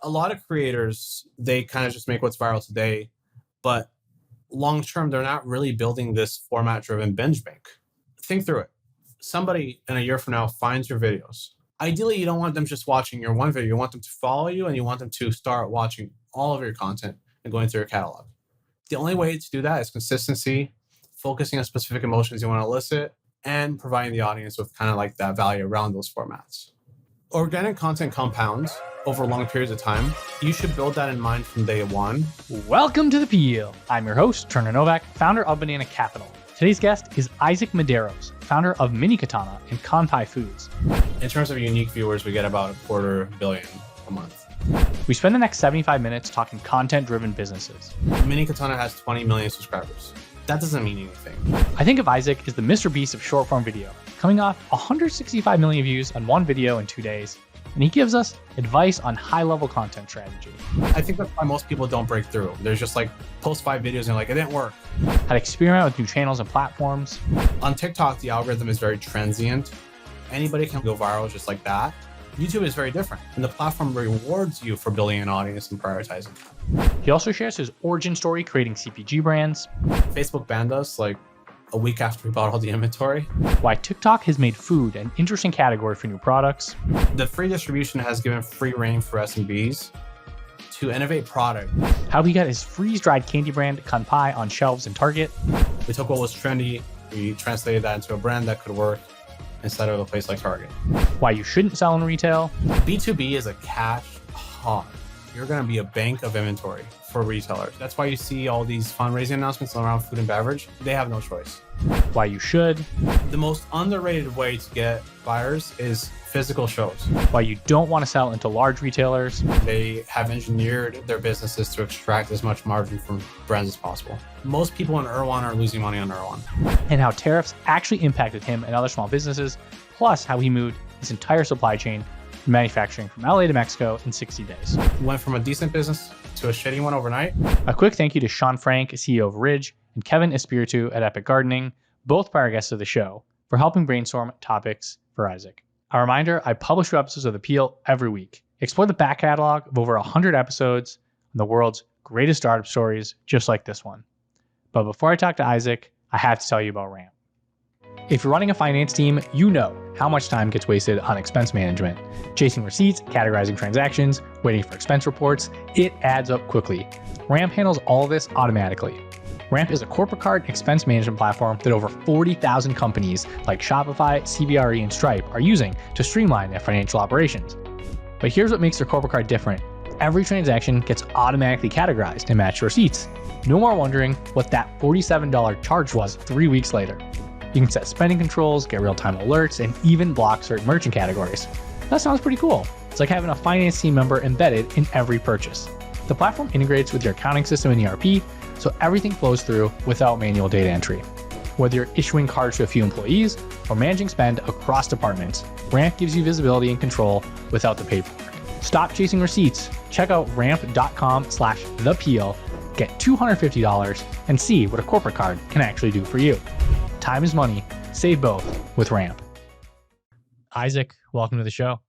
A lot of creators, they kind of just make what's viral today, but long term, they're not really building this format driven binge bank. Think through it. Somebody in a year from now finds your videos. Ideally, you don't want them just watching your one video. You want them to follow you and you want them to start watching all of your content and going through your catalog. The only way to do that is consistency, focusing on specific emotions you want to elicit, and providing the audience with kind of like that value around those formats. Organic content compounds over long periods of time. You should build that in mind from day one. Welcome to The Peel. I'm your host, Turner Novak, founder of Banana Capital. Today's guest is Isaac Medeiros, founder of Mini Katana and Kanpai Foods. In terms of unique viewers, we get about 250 million a month. We spend the next 75 minutes talking content-driven businesses. Mini Katana has 20 million subscribers. That doesn't mean anything. I think of Isaac as the Mr. Beast of short-form video, coming off 165 million views on one video in 2 days, and he gives us advice on high-level content strategy. I think that's why most people don't break through. There's just like post 5 videos and you're like, it didn't work. How to experiment with new channels and platforms. On TikTok, the algorithm is very transient. Anybody can go viral just like that. YouTube is very different, and the platform rewards you for building an audience and prioritizing that. He also shares his origin story creating CPG brands. Facebook banned us like a week after we bought all the inventory. Why TikTok has made food an interesting category for new products. The free distribution has given free reign for SMBs to innovate product. How he got his freeze-dried candy brand Kanpai on shelves in Target. We took what was trendy, we translated that into a brand that could work instead of a place like Target. Why you shouldn't sell in retail. B2B is a cash hog. You're going to be a bank of inventory for retailers. That's why you see all these fundraising announcements around food and beverage. They have no choice. Why you should. The most underrated way to get buyers is physical shows. Why you don't want to sell into large retailers. They have engineered their businesses to extract as much margin from brands as possible. Most people in Erewhon are losing money on Erewhon. And how tariffs actually impacted him and other small businesses, plus how he moved his entire supply chain from manufacturing from LA to Mexico in 60 days. We went from a decent business to a shitty one overnight. A quick thank you to Sean Frank, CEO of Ridge, and Kevin Espiritu at Epic Gardening, both prior guests of the show, for helping brainstorm topics for Isaac. A reminder, I publish 2 episodes of The Peel every week. Explore the back catalog of over 100 episodes on the world's greatest startup stories, just like this one. But before I talk to Isaac, I have to tell you about Ramp. If you're running a finance team, you know how much time gets wasted on expense management. Chasing receipts, categorizing transactions, waiting for expense reports, it adds up quickly. Ramp handles all of this automatically. Ramp is a corporate card expense management platform that over 40,000 companies like Shopify, CBRE, and Stripe are using to streamline their financial operations. But here's what makes their corporate card different. Every transaction gets automatically categorized and matched to receipts. No more wondering what that $47 charge was 3 weeks later. You can set spending controls, get real-time alerts, and even block certain merchant categories. That sounds pretty cool. It's like having a finance team member embedded in every purchase. The platform integrates with your accounting system and ERP, so everything flows through without manual data entry. Whether you're issuing cards to a few employees or managing spend across departments, Ramp gives you visibility and control without the paperwork. Stop chasing receipts. Check out ramp.com/thepeel, get $250, and see what a corporate card can actually do for you. Time is money. Save both with Ramp. Isaac, welcome to the show.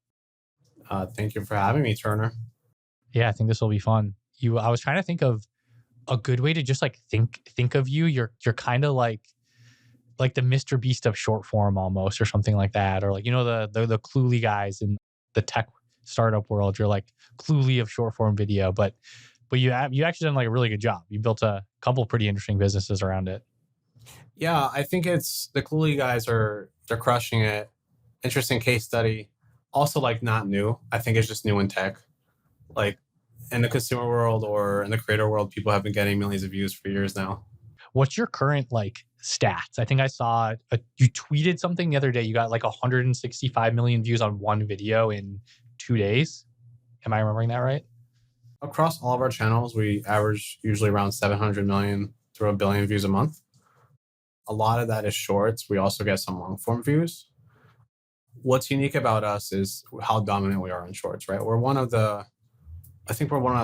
Thank you for having me, Turner. Yeah, I think this will be fun. I was trying to think of a good way to just like think of you. You're kind of like the Mr. Beast of short form almost, or something like that, or like the Cluely guys in the tech startup world. You're like Cluely of short form video, but you actually done like a really good job. You built a couple pretty interesting businesses around it. Yeah, I think it's the Cluely guys they're crushing it. Interesting case study. Also, like, not new. I think it's just new in tech. Like, in the consumer world or in the creator world, people have been getting millions of views for years now. What's your current like stats? I think I saw you tweeted something the other day. You got like 165 million views on one video in 2 days. Am I remembering that right? Across all of our channels, we average usually around 700 million to 1 billion views a month. A lot of that is shorts. We also get some long form views. What's unique about us is how dominant we are in shorts, right? We're one of the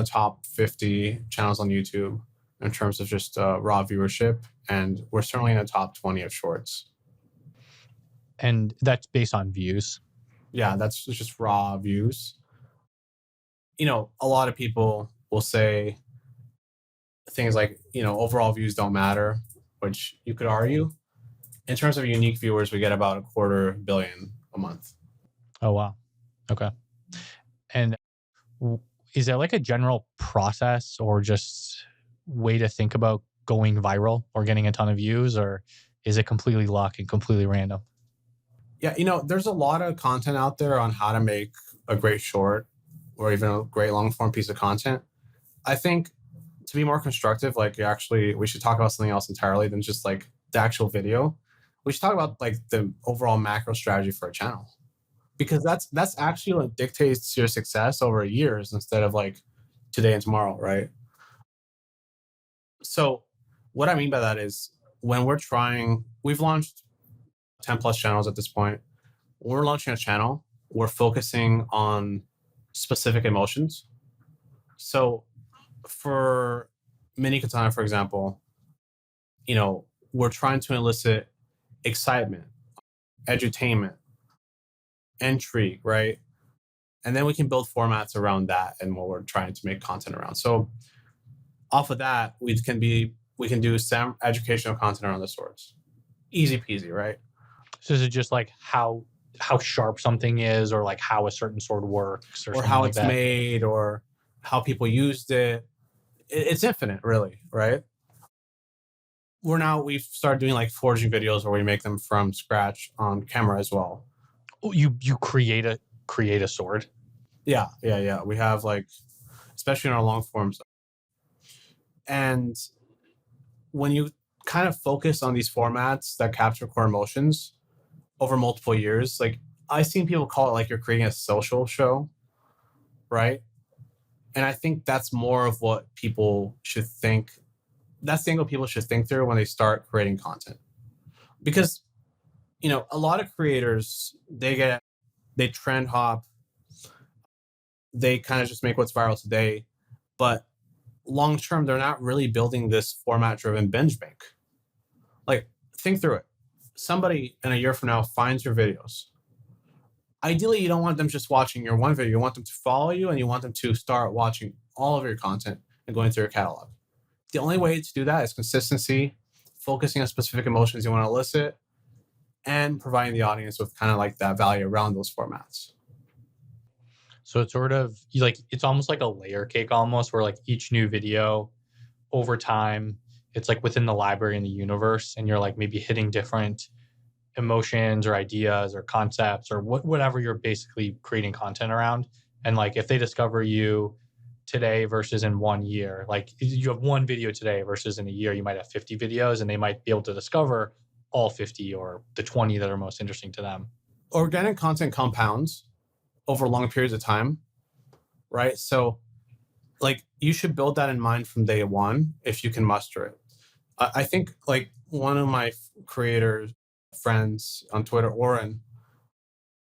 top 50 channels on YouTube in terms of just raw viewership. And we're certainly in the top 20 of shorts. And that's based on views. Yeah, that's just raw views. A lot of people will say things like, overall views don't matter, which you could argue. In terms of unique viewers, we get about 250 million a month. Oh, wow. Okay. And is there like a general process or just way to think about going viral or getting a ton of views, or is it completely luck and completely random? Yeah, there's a lot of content out there on how to make a great short or even a great long form piece of content. I think to be more constructive, like we should talk about something else entirely than just like the actual video. We should talk about like the overall macro strategy for a channel, because that's actually what dictates your success over years instead of like today and tomorrow, right? So what I mean by that is we've launched 10 plus channels at this point. When we're launching a channel, we're focusing on specific emotions. So for Mini Katana, for example, we're trying to elicit excitement, edutainment, intrigue, right? And then we can build formats around that and what we're trying to make content around. So off of that, we can do some educational content around the swords. Easy peasy, right? So is it just like how sharp something is, or like how a certain sword works, or something how like it's that? made, or how people used it. It's infinite, really, right? We've started doing like forging videos where we make them from scratch on camera as well. Oh, you create a sword? Yeah. We have like, especially in our long forms. And when you kind of focus on these formats that capture core emotions over multiple years, like I've seen people call it like you're creating a social show, right? And I think that's more of what people should think. That's the angle people should think through when they start creating content. Because, a lot of creators, they trend hop, they kind of just make what's viral today. But long term, they're not really building this format driven binge bank. Like, think through it. Somebody in a year from now finds your videos. Ideally, you don't want them just watching your one video. You want them to follow you, and you want them to start watching all of your content and going through your catalog. The only way to do that is consistency, focusing on specific emotions you want to elicit, and providing the audience with kind of like that value around those formats. So it's sort of like, it's almost like a layer cake almost, where like each new video over time, it's like within the library and the universe, and you're like maybe hitting different emotions or ideas or concepts or whatever you're basically creating content around. And like if they discover you today versus in 1 year, like you have one video today versus in a year, you might have 50 videos, and they might be able to discover all 50 or the 20 that are most interesting to them. Organic content compounds over long periods of time, right? So like you should build that in mind from day one if you can muster it. I think like one of my creators friends on Twitter, Oren,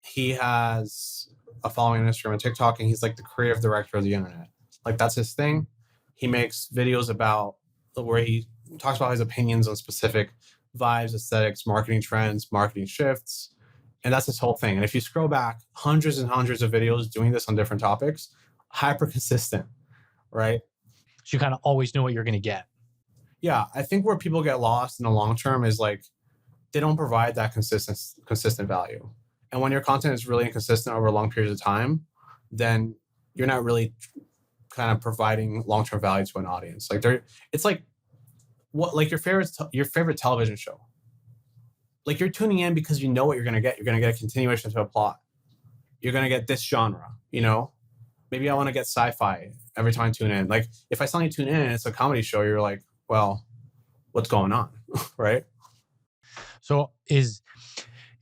he has a following on Instagram and TikTok, and he's like the creative director of the internet. Like that's his thing. He makes videos about where he talks about his opinions on specific vibes, aesthetics, marketing trends, marketing shifts. And that's his whole thing. And if you scroll back, hundreds and hundreds of videos doing this on different topics, hyper consistent, right? So you kind of always know what you're going to get. Yeah. I think where people get lost in the long term is like they don't provide that consistent value. And when your content is really inconsistent over long periods of time, then you're not really kind of providing long-term value to an audience. Like it's like what, like your favorite television show. Like you're tuning in because you know what you're going to get. You're going to get a continuation to a plot. You're going to get this genre, maybe I want to get sci-fi every time I tune in. Like if I suddenly tune in and it's a comedy show, you're like, well, what's going on? Right? So is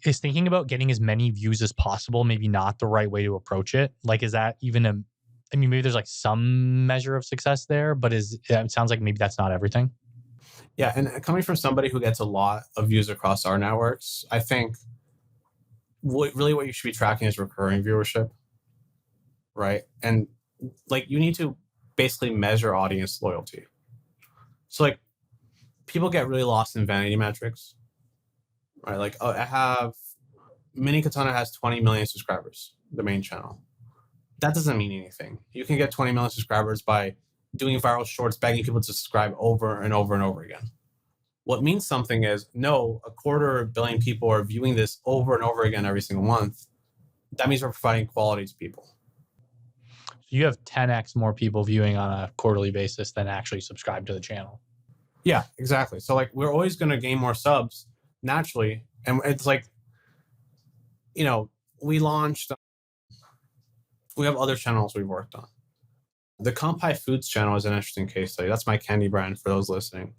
thinking about getting as many views as possible maybe not the right way to approach it? Like, is that even I mean, maybe there's like some measure of success there, but it sounds like maybe that's not everything. Yeah. And coming from somebody who gets a lot of views across our networks, I think what you should be tracking is recurring viewership, right? And like you need to basically measure audience loyalty. So like people get really lost in vanity metrics, right? Like Mini Katana has 20 million subscribers, the main channel. That doesn't mean anything. You can get 20 million subscribers by doing viral shorts, begging people to subscribe over and over and over again. What means something is, no, 250 million people are viewing this over and over again every single month. That means we're providing quality to people. So you have 10x more people viewing on a quarterly basis than actually subscribe to the channel. Yeah, exactly. So like we're always going to gain more subs naturally. And it's like, you know, we have other channels we've worked on. The Kanpai Foods channel is an interesting case study. That's my candy brand for those listening.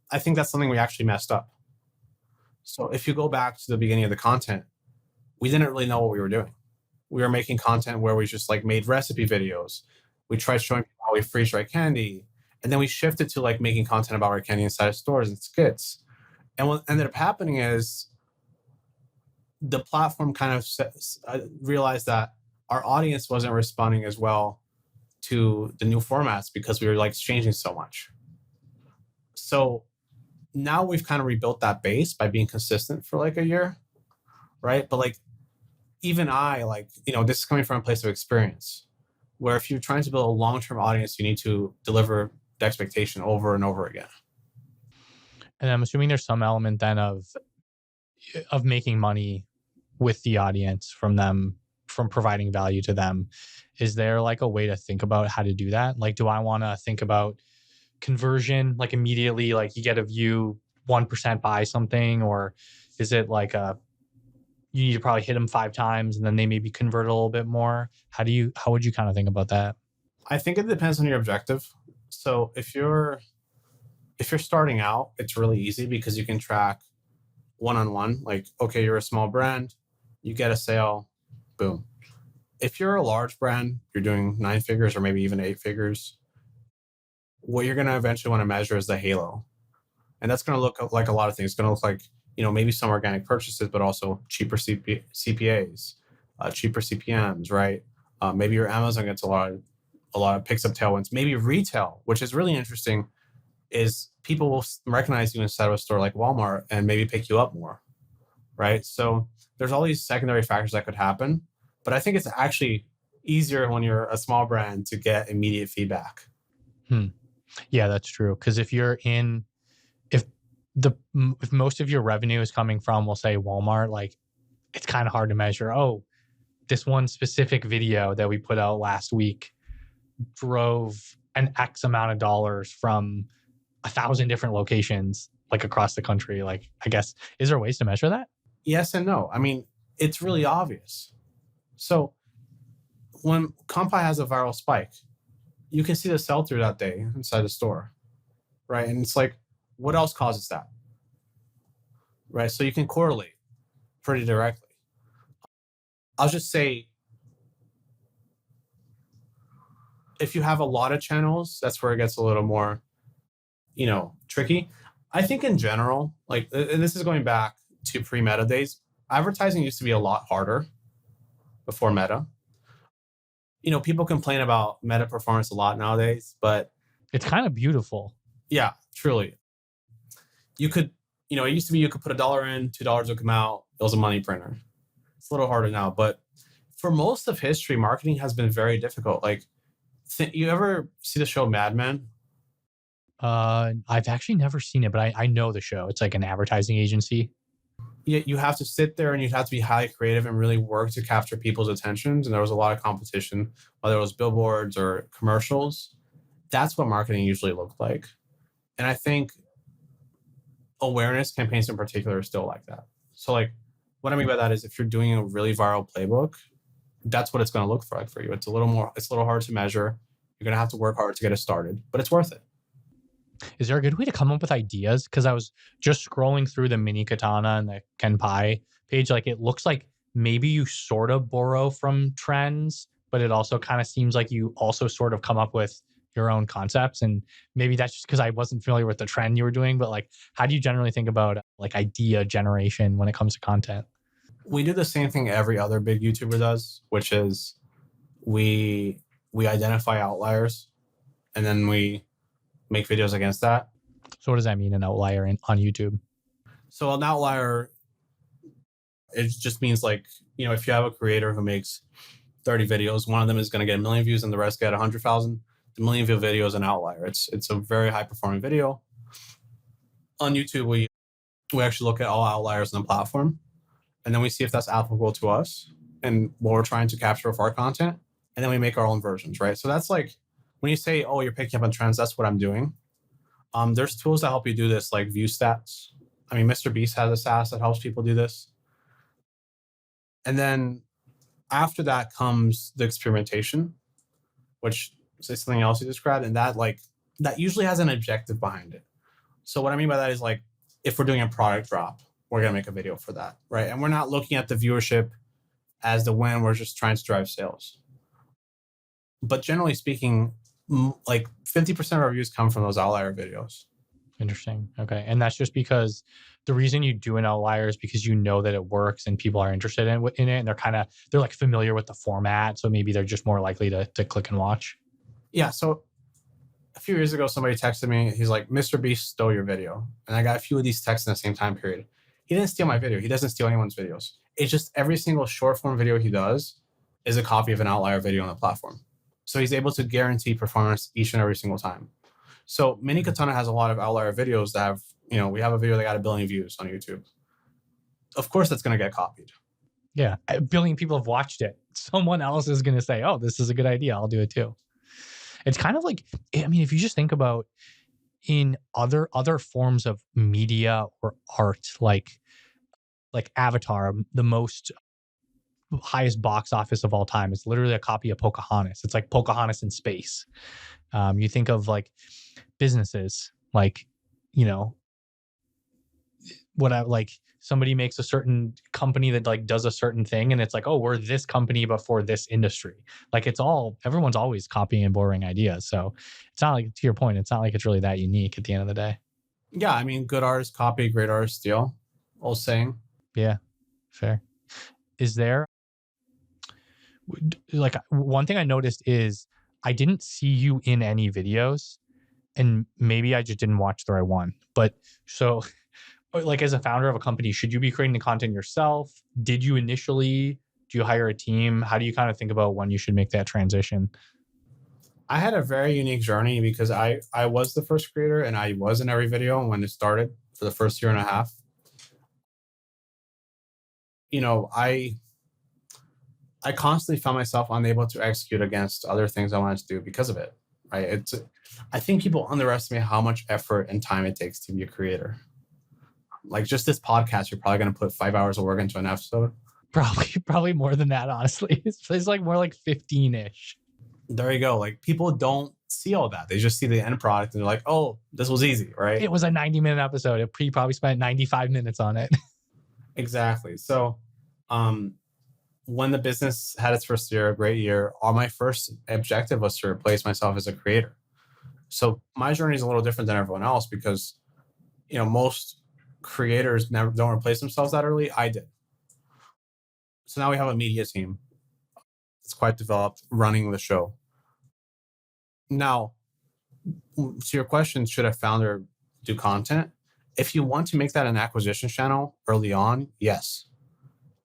I think that's something we actually messed up. So if you go back to the beginning of the content, we didn't really know what we were doing. We were making content where we just like made recipe videos. We tried showing people how we freeze dry candy. And then we shifted to like making content about our candy inside of stores and skits. And what ended up happening is the platform kind of realized that our audience wasn't responding as well to the new formats because we were like changing so much. So now we've kind of rebuilt that base by being consistent for like a year, right? But like even I, like, you know, this is coming from a place of experience where if you're trying to build a long-term audience, you need to deliver the expectation over and over again. And I'm assuming there's some element then of making money with the audience from providing value to them. Is there like a way to think about how to do that? Like, do I want to think about conversion, like immediately, like you get a view, 1% buy something, or is it like you need to probably hit them 5 times and then they maybe convert a little bit more? How would you kind of think about that? I think it depends on your objective. So if you're starting out, it's really easy because you can track one-on-one. Like, okay, you're a small brand, you get a sale, boom. If you're a large brand, you're doing 9 figures or maybe even 8 figures, what you're going to eventually want to measure is the halo. And that's going to look like a lot of things. It's going to look like, you know, maybe some organic purchases, but also cheaper CPAs, cheaper CPMs, right? Maybe your Amazon gets a lot of picks up tailwinds. Maybe retail, which is really interesting, is people will recognize you inside of a store like Walmart and maybe pick you up more, right? So there's all these secondary factors that could happen, but I think it's actually easier when you're a small brand to get immediate feedback. Yeah, that's true. Because if most of your revenue is coming from, we'll say Walmart, like it's kind of hard to measure. Oh, this one specific video that we put out last week drove an X amount of dollars from 1,000 different locations, like across the country. Like, I guess, is there ways to measure that? Yes and no. I mean, it's really obvious. So when Kanpai has a viral spike, you can see the sell-through that day inside the store, right? And it's like, what else causes that, right? So you can correlate pretty directly. I'll just say, if you have a lot of channels, that's where it gets a little more, you know, tricky. I think in general, like, and this is going back to pre-Meta days, advertising used to be a lot harder before Meta. You know, people complain about Meta performance a lot nowadays, but it's kind of beautiful. Yeah, truly. You could, you know, it used to be you could put $1 in, $2 would come out. It was a money printer. It's a little harder now, but for most of history, marketing has been very difficult. Like, you ever see the show Mad Men? I've actually never seen it, but I know the show. It's like an advertising agency. You have to sit there and you have to be highly creative and really work to capture people's attentions. And there was a lot of competition, whether it was billboards or commercials. That's what marketing usually looked like. And I think awareness campaigns in particular are still like that. So like, what I mean by that is if you're doing a really viral playbook, that's what it's going to look like for you. It's a little hard to measure. You're going to have to work hard to get it started, but it's worth it. Is there a good way to come up with ideas? Because I was just scrolling through the mini Katana and the Kanpai page. Like, it looks like maybe you sort of borrow from trends, but it also kind of seems like you also sort of come up with your own concepts. And maybe that's just because I wasn't familiar with the trend you were doing. But like, how do you generally think about like idea generation when it comes to content? We do the same thing every other big YouTuber does, which is we identify outliers and then we make videos against that. So what does that mean, an outlier on YouTube? So an outlier, it just means like, you know, if you have a creator who makes 30 videos. One of them is going to get 1 million views and the rest get 100,000. The 1 million view video is an outlier. It's a very high performing video. On YouTube, we actually look at all outliers on the platform, and then we see if that's applicable to us and what we're trying to capture with our content. And then we make our own versions, right? So that's like when you say, oh, you're picking up on trends, that's what I'm doing. There's tools that help you do this, like view stats. I mean, Mr. Beast has a SaaS that helps people do this. And then after that comes the experimentation, which is something else you described. And that usually has an objective behind it. So what I mean by that is, like, if we're doing a product drop, we're going to make a video for that, right? And we're not looking at the viewership as the win. We're just trying to drive sales. But generally speaking, like 50% of our views come from those outlier videos. Interesting. Okay. And that's just because the reason you do an outlier is because you know that it works and people are interested in it, and they're like familiar with the format. So maybe they're just more likely to click and watch. Yeah. So a few years ago, somebody texted me. He's like, Mr. Beast stole your video. And I got a few of these texts in the same time period. He didn't steal my video. He doesn't steal anyone's videos. It's just every single short form video he does is a copy of an outlier video on the platform. So he's able to guarantee performance each and every single time. So Mini Katana has a lot of outlier videos that have, we have a video that got 1 billion views on YouTube. Of course, that's going to get copied. Yeah. 1 billion people have watched it. Someone else is going to say, oh, this is a good idea. I'll do it too. It's kind of like, I mean, if you just think about in other forms of media or art, like Avatar, the most highest box office of all time, it's literally a copy of Pocahontas. It's like Pocahontas in space. You think of like businesses, like, somebody makes a certain company that like does a certain thing, and it's like, oh, we're this company but for this industry. Like everyone's always copying and borrowing ideas. So it's not like, to your point, it's not like it's really that unique at the end of the day. Yeah, I mean, good artists copy, great artists steal. Old saying. Yeah, fair. Is there, like, one thing I noticed is I didn't see you in any videos, and maybe I just didn't watch the right one. But so, like, as a founder of a company, should you be creating the content yourself? Do you hire a team? How do you kind of think about when you should make that transition? I had a very unique journey because I was the first creator, and I was in every video when it started for the first year and a half. I constantly found myself unable to execute against other things I wanted to do because of it, right? I think people underestimate how much effort and time it takes to be a creator. Like, just this podcast, you're probably going to put 5 hours of work into an episode. Probably more than that, honestly. It's like more like 15-ish. There you go. Like, people don't see all that. They just see the end product and they're like, oh, this was easy, right? It was a 90-minute episode. He probably spent 95 minutes on it. Exactly. So when the business had its first year, a great year, my first objective was to replace myself as a creator. So my journey is a little different than everyone else because, most creators don't replace themselves that early. I did. So now we have a media team. It's quite developed, running the show. Now, to your question, should a founder do content? If you want to make that an acquisition channel early on, yes.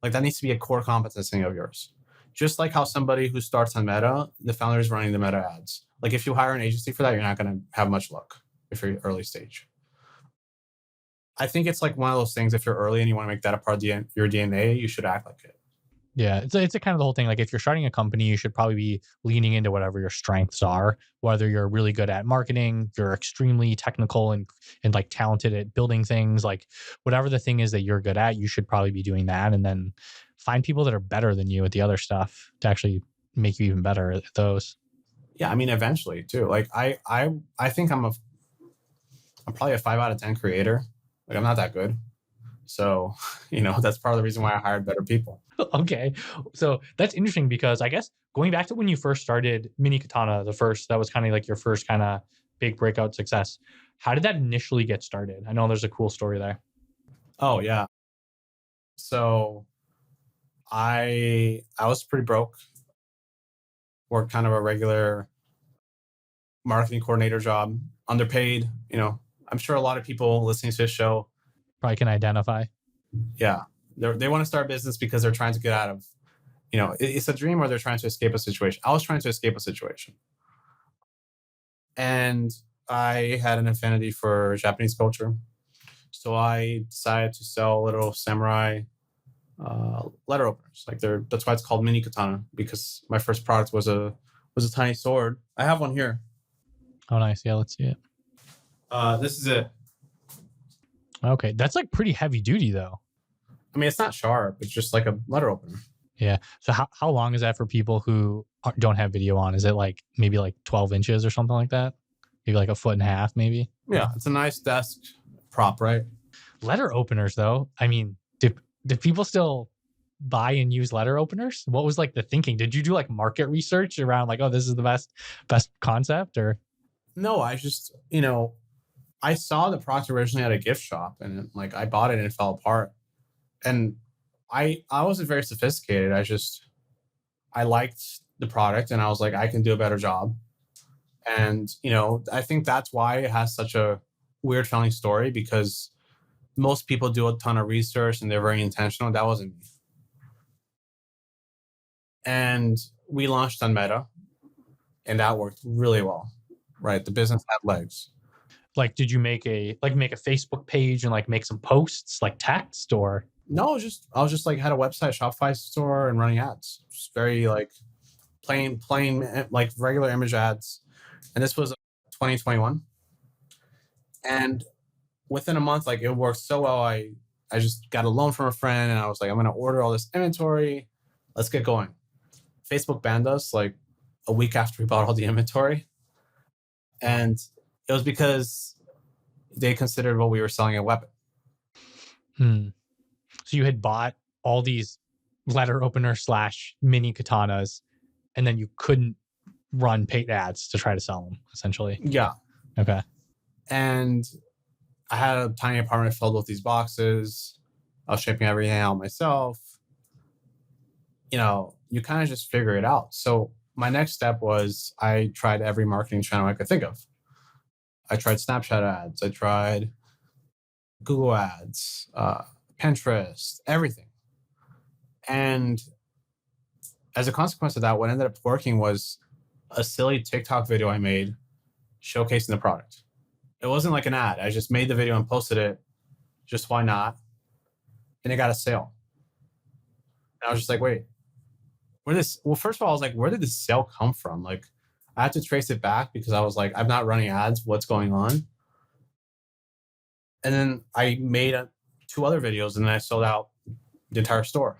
Like, that needs to be a core competency of yours. Just like how somebody who starts on Meta, the founder is running the Meta ads. Like, if you hire an agency for that, you're not going to have much luck if you're early stage. I think it's like one of those things, if you're early and you want to make that a part of your DNA, you should act like it. Yeah, it's a kind of the whole thing. Like, if you're starting a company, you should probably be leaning into whatever your strengths are, whether you're really good at marketing, you're extremely technical and like talented at building things, like whatever the thing is that you're good at, you should probably be doing that. And then find people that are better than you at the other stuff to actually make you even better at those. Yeah, I mean, eventually too. Like, I think I'm probably a 5 out of 10 creator. Like, I'm not that good. So, that's part of the reason why I hired better people. Okay. So that's interesting because I guess going back to when you first started Mini Katana, that was kind of like your first kind of big breakout success. How did that initially get started? I know there's a cool story there. Oh, yeah. So I was pretty broke. Worked kind of a regular marketing coordinator job, underpaid. I'm sure a lot of people listening to this show probably can identify. Yeah. They want to start a business because they're trying to get out of, it's a dream where they're trying to escape a situation. I was trying to escape a situation. And I had an affinity for Japanese culture. So I decided to sell little samurai letter openers. That's why it's called mini katana, because my first product was a tiny sword. I have one here. Oh, nice. Yeah, let's see it. This is it. Okay, that's like pretty heavy duty though. I mean, it's not sharp. It's just like a letter opener. Yeah. So how long is that for people who don't have video on? Is it like maybe like 12 inches or something like that? Maybe like a foot and a half, maybe? Yeah, it's a nice desk prop, right? Letter openers, though. I mean, did people still buy and use letter openers? What was like the thinking? Did you do like market research around like, oh, this is the best concept, or? No, I just, I saw the product originally at a gift shop, and like I bought it and it fell apart. And I wasn't very sophisticated. I liked the product and I was like, I can do a better job. And, I think that's why it has such a weird feeling story, because most people do a ton of research and they're very intentional. That wasn't me. And we launched on Meta, and that worked really well, right? The business had legs. Like, did you make a Facebook page and like make some posts like text, or? No, I was just like had a website, Shopify store, and running ads. Just very like plain, like regular image ads. And this was 2021. And within a month, like it worked so well. I just got a loan from a friend, and I was like, I'm going to order all this inventory. Let's get going. Facebook banned us like a week after we bought all the inventory. And it was because they considered what we were selling a weapon. So you had bought all these letter opener / mini katanas, and then you couldn't run paid ads to try to sell them, essentially. Yeah. Okay. And I had a tiny apartment filled with these boxes. I was shipping everything out myself. You kind of just figure it out. So my next step was I tried every marketing channel I could think of. I tried Snapchat ads. I tried Google ads, Pinterest, everything. And as a consequence of that, what ended up working was a silly TikTok video I made showcasing the product. It wasn't like an ad. I just made the video and posted it. Just why not? And it got a sale. And I was just like, wait, first of all, I was like, where did this sale come from? Like, I had to trace it back because I was like, I'm not running ads. What's going on? And then I made 2 other videos, and then I sold out the entire store.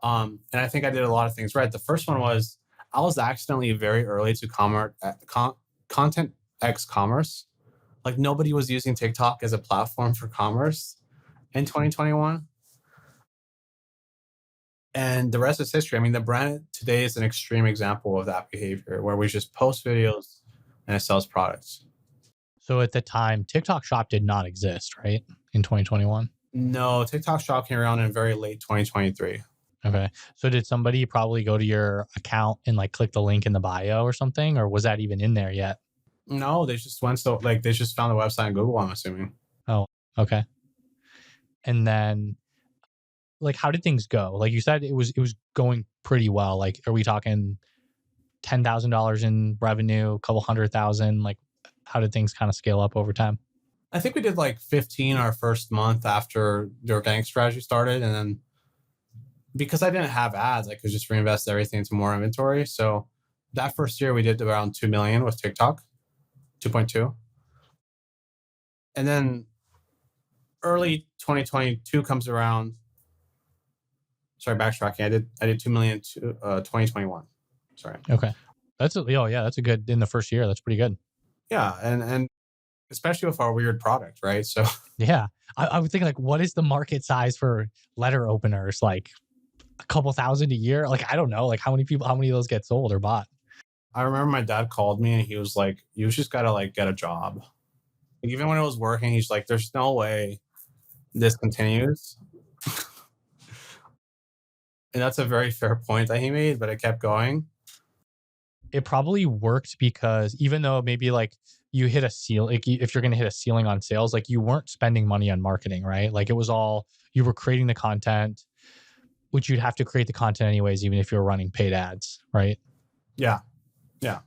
And I think I did a lot of things right. The first one was I was accidentally very early to content X commerce. Like nobody was using TikTok as a platform for commerce in 2021. And the rest is history. I mean, the brand today is an extreme example of that behavior, where we just post videos and it sells products. So at the time, TikTok Shop did not exist, right? In 2021? No, TikTok Shop came around in very late 2023. Okay. So did somebody probably go to your account and like click the link in the bio or something? Or was that even in there yet? No, they just they just found the website on Google, I'm assuming. Oh, okay. And then like, how did things go? Like you said, it was going pretty well. Like, are we talking $10,000 in revenue, a couple $100,000? Like, how did things kind of scale up over time? I think we did like 15 our first month after the organic strategy started. And then because I didn't have ads, I could just reinvest everything into more inventory. So that first year we did around 2 million with TikTok, 2.2. And then early 2022 comes around. Sorry, backtracking. I did 2 million to 2021. Sorry. Okay. That's a good in the first year. That's pretty good. Yeah. And especially with our weird product, right? So yeah, I would think like, what is the market size for letter openers? Like a couple thousand a year? Like, I don't know. Like how many of those get sold or bought? I remember my dad called me and he was like, you just got to like get a job. Like, even when it was working, he's like, there's no way this continues. And that's a very fair point that he made, but it kept going. It probably worked because even though maybe like you hit a ceiling, like if you're going to hit a ceiling on sales, like you weren't spending money on marketing, right? Like it was all, you were creating the content, which you'd have to create the content anyways, even if you're running paid ads, right? Yeah. Yeah.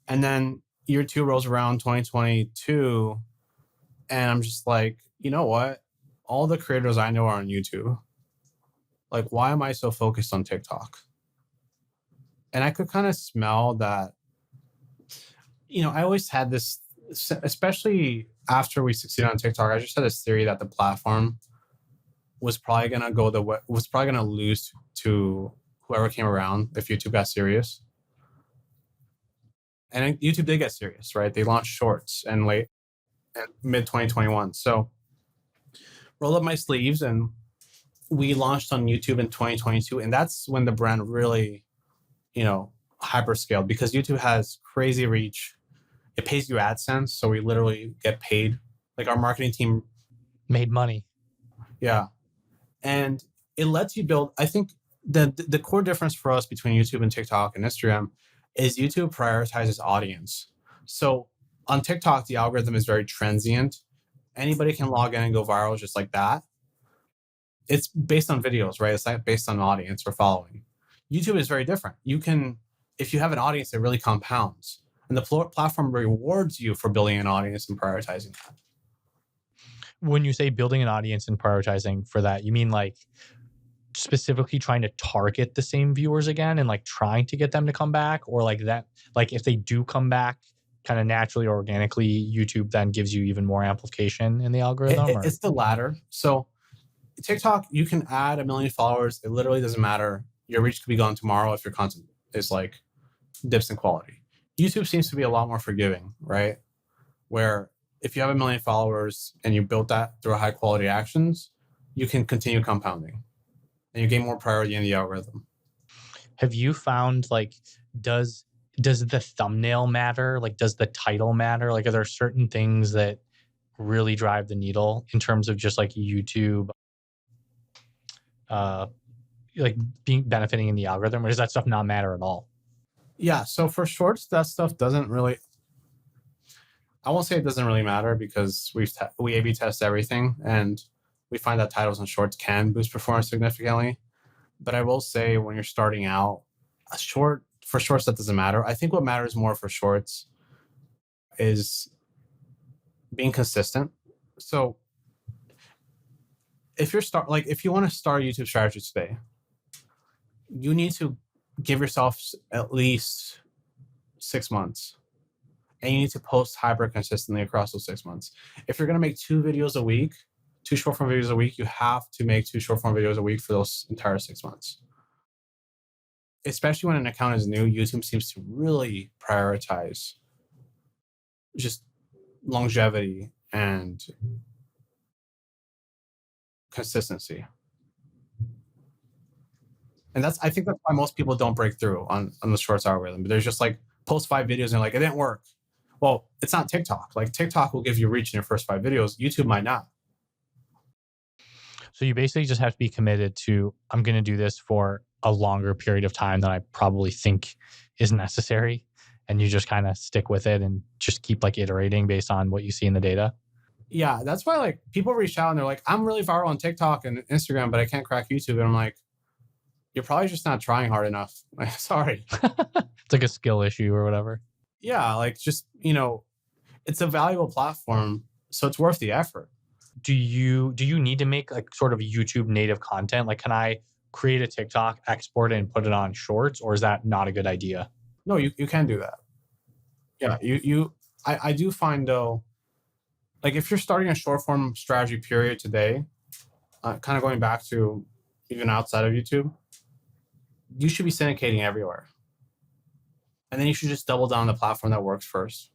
And then year 2 rolls around, 2022, and I'm just like, you know what? All the creators I know are on YouTube. Like, why am I so focused on TikTok? And I could kind of smell that, I always had this, especially after we succeeded on TikTok, I just had this theory that the platform was probably going to was probably going to lose to whoever came around if YouTube got serious. And YouTube did get serious, right? They launched shorts and mid 2021. So rolled up my sleeves and we launched on YouTube in 2022. And that's when the brand really, hyper scaled, because YouTube has crazy reach. It pays you AdSense. So we literally get paid. Like, our marketing team made money. Yeah. And it lets you build, I think the core difference for us between YouTube and TikTok and Instagram is YouTube prioritizes audience. So on TikTok, the algorithm is very transient. Anybody can log in and go viral just like that. It's based on videos, right? It's not based on audience or following. YouTube is very different. If you have an audience, it really compounds. And the platform rewards you for building an audience and prioritizing that. When you say building an audience and prioritizing for that, you mean like specifically trying to target the same viewers again and like trying to get them to come back, or like that, like if they do come back kind of naturally or organically, YouTube then gives you even more amplification in the algorithm? It's the latter. So TikTok, you can add 1 million followers. It literally doesn't matter. Your reach could be gone tomorrow if your content is like dips in quality. YouTube seems to be a lot more forgiving, right? Where if you have 1 million followers and you built that through high quality actions, you can continue compounding and you gain more priority in the algorithm. Have you found, like, does the thumbnail matter? Like, does the title matter? Like, are there certain things that really drive the needle in terms of just like YouTube, like being benefiting in the algorithm, or does that stuff not matter at all? Yeah. So for shorts, that stuff doesn't really, I won't say it doesn't really matter, because we A/B test everything and we find that titles and shorts can boost performance significantly. But I will say, when you're starting out, for shorts, that doesn't matter. I think what matters more for shorts is being consistent. So if you want to start a YouTube strategy today, you need to give yourself at least 6 months. And you need to post hyper consistently across those 6 months. If you're going to make 2 videos a week, 2 short form videos a week, you have to make 2 short form videos a week for those entire 6 months. Especially when an account is new, YouTube seems to really prioritize just longevity and consistency. And I think that's why most people don't break through on the shorts algorithm. But there's just like, post 5 videos and they're like, it didn't work. Well, it's not TikTok. Like, TikTok will give you reach in your first 5 videos. YouTube might not. So you basically just have to be committed to, I'm going to do this for a longer period of time than I probably think is necessary. And you just kind of stick with it and just keep like iterating based on what you see in the data. Yeah, that's why like people reach out and they're like, I'm really viral on TikTok and Instagram, but I can't crack YouTube. And I'm like, you're probably just not trying hard enough. Like, sorry. It's like a skill issue or whatever. Yeah, like, just, it's a valuable platform, so it's worth the effort. Do you need to make like sort of YouTube native content? Like, can I create a TikTok, export it, and put it on shorts, or is that not a good idea? No, you can do that. Yeah, I do find, though, like, if you're starting a short form strategy period today, kind of going back to even outside of YouTube, you should be syndicating everywhere. And then you should just double down on the platform that works first.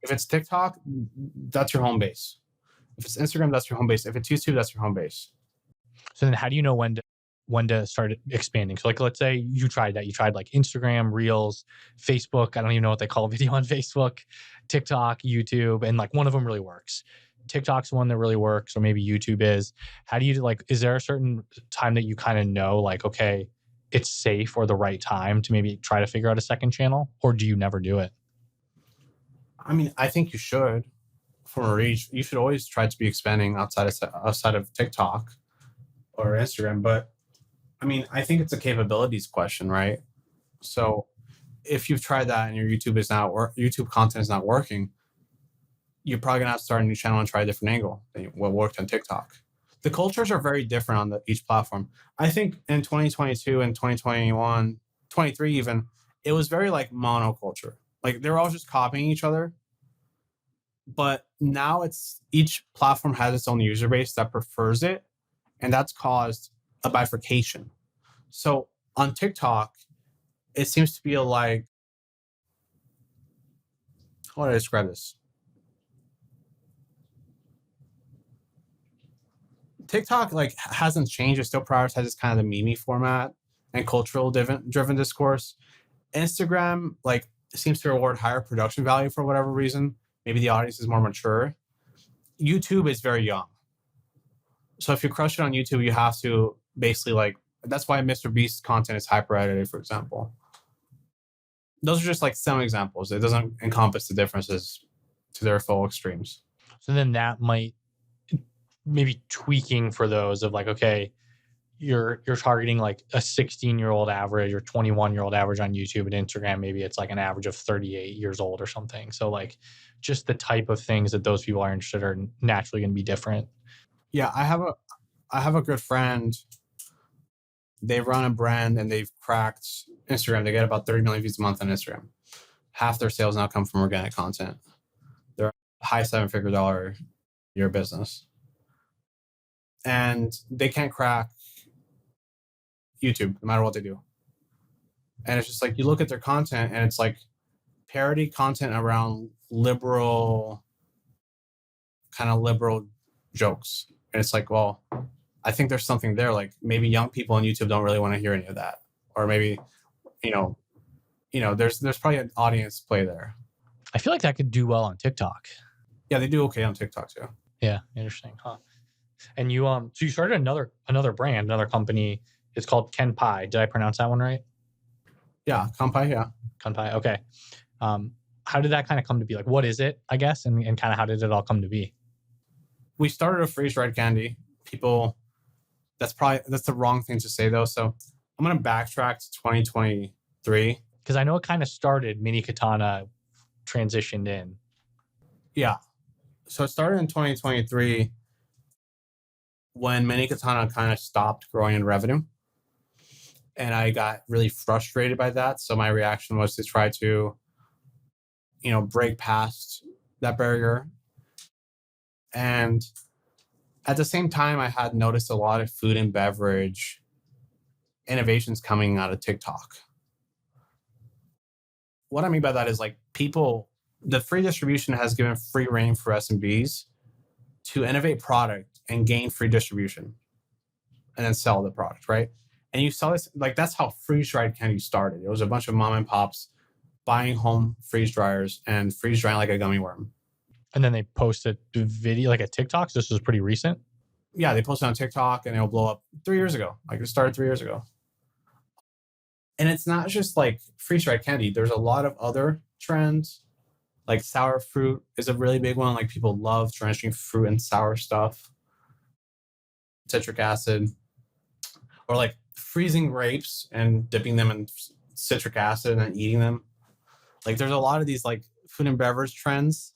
If it's TikTok, that's your home base. If it's Instagram, that's your home base. If it's YouTube, that's your home base. So then how do you know when to start expanding? So like, let's say you tried that. You tried like Instagram, Reels, Facebook. I don't even know what they call video on Facebook, TikTok, YouTube, and like one of them really works. TikTok's one that really works, or maybe YouTube is. How do you like, is there a certain time that you kind of know like, okay, it's safe or the right time to maybe try to figure out a second channel, or do you never do it? I mean, I think you should. From a reach, you should always try to be expanding outside of TikTok or Instagram. But I mean, I think it's a capabilities question, right? So if you've tried that and your YouTube content is not working, you're probably gonna have to start a new channel and try a different angle than what worked on TikTok. The cultures are very different on each platform. I think in 2022 and 2021, 23 even, it was very like monoculture. Like they're all just copying each other. But now it's each platform has its own user base that prefers it, and that's caused a bifurcation. So on TikTok, it seems to be like, how do I describe this? TikTok like hasn't changed. It still prioritizes kind of the meme format and cultural driven discourse. Instagram like seems to reward higher production value for whatever reason. Maybe the audience is more mature. YouTube is very young. So if you crush it on YouTube, you have to basically like, that's why Mr. Beast's content is hyper edited, for example. Those are just like some examples. It doesn't encompass the differences to their full extremes. So then that might maybe tweaking for those of like, okay, you're targeting like a 16-year-old average or 21-year-old average on YouTube, and Instagram, maybe it's like an average of 38 years old or something. So like just the type of things that those people are interested are naturally going to be different. Yeah, I have a good friend. They run a brand and they've cracked Instagram. They get about 30 million views a month on Instagram. Half their sales now come from organic content. They're a high seven-figure dollar year business. And they can't crack YouTube no matter what they do. And it's just like you look at their content and it's like parody content around liberal jokes. And it's like, well, I think there's something there. Like maybe young people on YouTube don't really want to hear any of that. Or maybe, there's probably an audience play there. I feel like that could do well on TikTok. Yeah, they do okay on TikTok too. Yeah, interesting, huh? And you so you started another brand, another company. It's called Kanpai. Did I pronounce that one right? Yeah, Kanpai, yeah. Kanpai, okay. How did that kind of come to be? Like, what is it, I guess, and kind of how did it all come to be? We started a freeze-dried candy. People, that's the wrong thing to say though. So I'm gonna backtrack to 2023. Because I know it kind of started, Mini Katana transitioned in. Yeah. So it started in 2023 when Mini Katana kind of stopped growing in revenue. And I got really frustrated by that. So my reaction was to try to, break past that barrier. And at the same time, I had noticed a lot of food and beverage innovations coming out of TikTok. What I mean by that is like the free distribution has given free reign for SMBs to innovate product and gain free distribution and then sell the product, right? And you saw this, like that's how freeze-dried candy started. It was a bunch of mom and pops buying home freeze dryers and freeze drying like a gummy worm. And then they posted a video, like a TikTok. So this was pretty recent. Yeah, they posted on TikTok and it'll blow up 3 years ago. Like it started 3 years ago. And it's not just like freeze-dried candy. There's a lot of other trends. Like sour fruit is a really big one. Like people love drenching fruit and sour stuff. Citric acid. Or like freezing grapes and dipping them in citric acid and then eating them. Like there's a lot of these like food and beverage trends.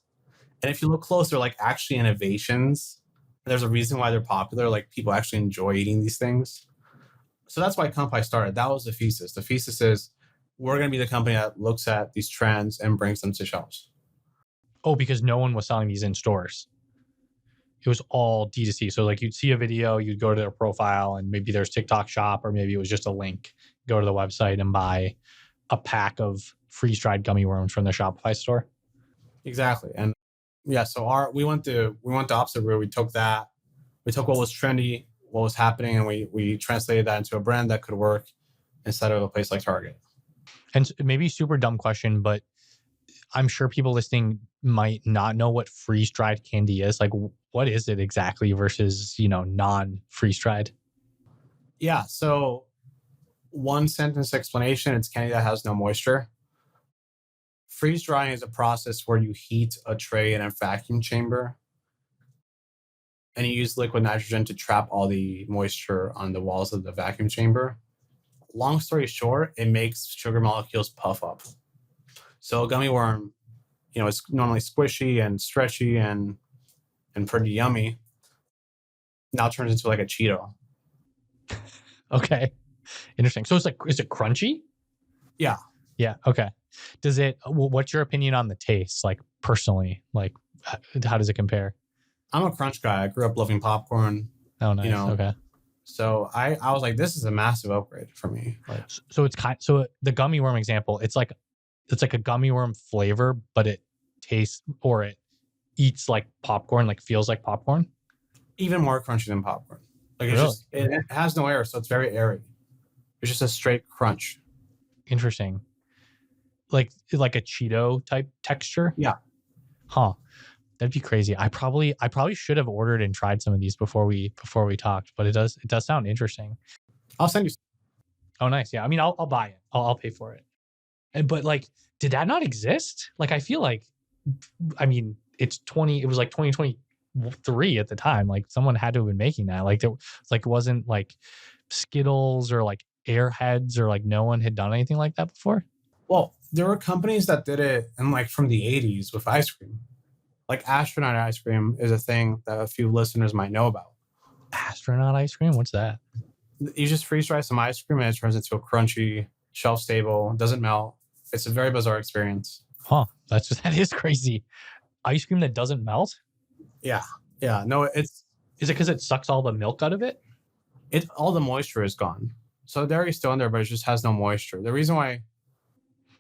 And if you look close, they're like actually innovations. There's a reason why they're popular. Like people actually enjoy eating these things. So that's why Kanpai started. That was the thesis. The thesis is we're going to be the company that looks at these trends and brings them to shelves. Oh, because no one was selling these in stores. It was all D2C. So like you'd see a video, you'd go to their profile and maybe there's TikTok shop, or maybe it was just a link. Go to the website and buy a pack of freeze-dried gummy worms from their Shopify store. Exactly. And yeah, so we went the opposite route. We took what was trendy, what was happening, and we translated that into a brand that could work instead of a place like Target. And maybe super dumb question, but I'm sure people listening might not know what freeze-dried candy is. Like, what is it exactly versus, non-freeze-dried? Yeah, so one sentence explanation, it's candy that has no moisture. Freeze drying is a process where you heat a tray in a vacuum chamber and you use liquid nitrogen to trap all the moisture on the walls of the vacuum chamber. Long story short, it makes sugar molecules puff up. So a gummy worm, it's normally squishy and stretchy and pretty yummy. Now turns into like a Cheeto. Okay. Interesting. So is it crunchy? Yeah. Yeah. Okay. What's your opinion on the taste? Like personally, like how does it compare? I'm a crunch guy. I grew up loving popcorn. Oh, nice. Okay. So I was like, this is a massive upgrade for me. Like, so the gummy worm example, it's like a gummy worm flavor, but it tastes or it eats like popcorn, like feels like popcorn. Even more crunchy than popcorn. Like it's Really? just it has no air, so it's very airy. It's just a straight crunch. Interesting. Like a Cheeto type texture. Yeah. Huh. That'd be crazy. I probably should have ordered and tried some of these before we talked, but it does sound interesting. I'll send you. Oh, nice. Yeah. I mean, I'll buy it. I'll pay for it. But like, did that not exist? Like, I feel like, I mean, it was like 2023 at the time. Like someone had to have been making that. Like it wasn't like Skittles or like Airheads or like no one had done anything like that before. Well, there were companies that did it in like from the 80s with ice cream. Like astronaut ice cream is a thing that a few listeners might know about. Astronaut ice cream? What's that? You just freeze dry some ice cream and it turns into a crunchy, shelf stable, doesn't melt. It's a very bizarre experience. Huh. That is crazy. Ice cream that doesn't melt? Yeah. Yeah. No, is it because it sucks all the milk out of it? All the moisture is gone. So the dairy's still in there, but it just has no moisture. The reason why,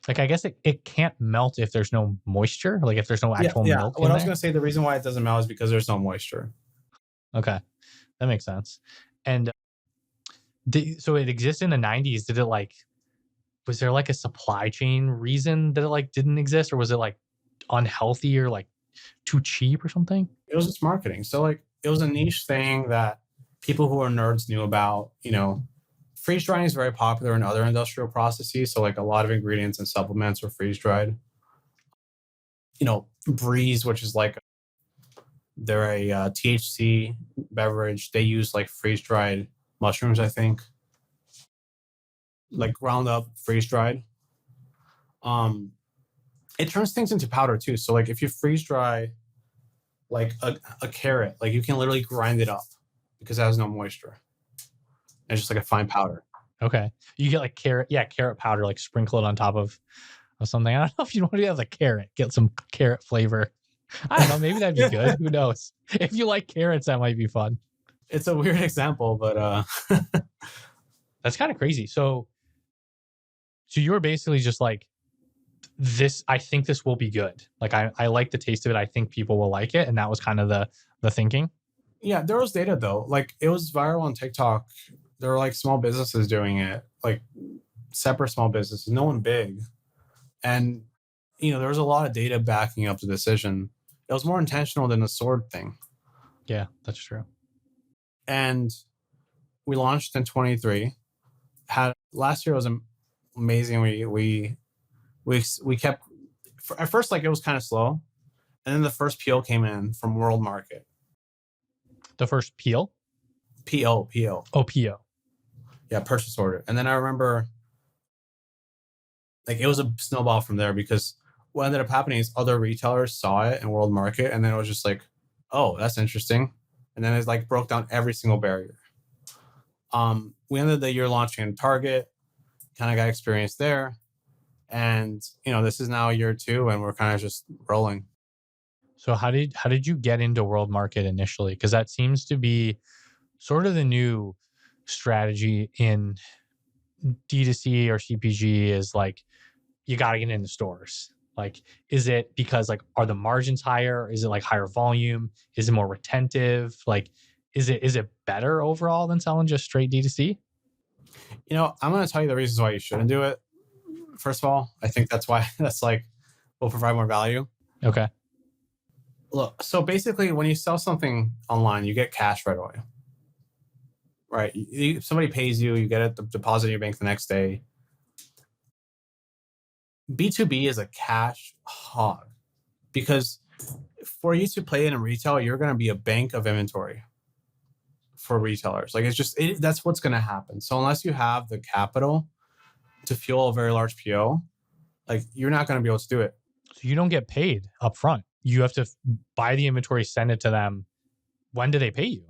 like, I guess it can't melt if there's no moisture, like if there's no actual milk. What I was going to say, the reason why it doesn't melt is because there's no moisture. Okay. That makes sense. And so it exists in the 90s. Did it was there like a supply chain reason that it like didn't exist, or was it like unhealthy or like too cheap or something? It was just marketing. So like it was a niche thing that people who are nerds knew about. Freeze drying is very popular in other industrial processes. So like a lot of ingredients and supplements are freeze dried. Breeze, which is like they're a THC beverage. They use like freeze dried mushrooms, I think, like ground up, freeze dried. It turns things into powder too. So like if you freeze dry like a carrot, like you can literally grind it up because it has no moisture. It's just like a fine powder. Okay. You get like carrot powder, like sprinkle it on top of something. I don't know if you want to have the carrot, get some carrot flavor. I don't know. Maybe that'd be good. Who knows? If you like carrots, that might be fun. It's a weird example, but that's kind of crazy. So you were basically just like, this, I think this will be good. Like I like the taste of it. I think people will like it. And that was kind of the thinking. Yeah, there was data though. Like it was viral on TikTok. There were like small businesses doing it, like separate small businesses, no one big. And, there was a lot of data backing up the decision. It was more intentional than the sword thing. Yeah, that's true. And we launched in 23. Last year was amazing. We kept, at first, like it was kind of slow. And then the first PO came in from World Market. The first PO? PO. Oh, PO. Yeah, purchase order. And then I remember like it was a snowball from there because what ended up happening is other retailers saw it in World Market and then it was just like, oh, that's interesting. And then it like broke down every single barrier. We ended the year launching in Target, kind of got experience there. And, this is now year 2 and we're kind of just rolling. So how did you get into World Market initially? Because that seems to be sort of the new strategy in D2C or CPG is like, you got to get in the stores. Like, is it because like, are the margins higher? Is it like higher volume? Is it more retentive? Like, is it better overall than selling just straight D2C? I'm going to tell you the reasons why you shouldn't do it. First of all, I think that's like, will provide more value. Okay. Look, so basically when you sell something online, you get cash right away. Right. If somebody pays you, you get it, the deposit in your bank the next day. B2B is a cash hog because for you to play in retail, you're going to be a bank of inventory for retailers. Like that's what's going to happen. So unless you have the capital to fuel a very large PO, like you're not going to be able to do it. So you don't get paid up front. You have to buy the inventory, send it to them. When do they pay you?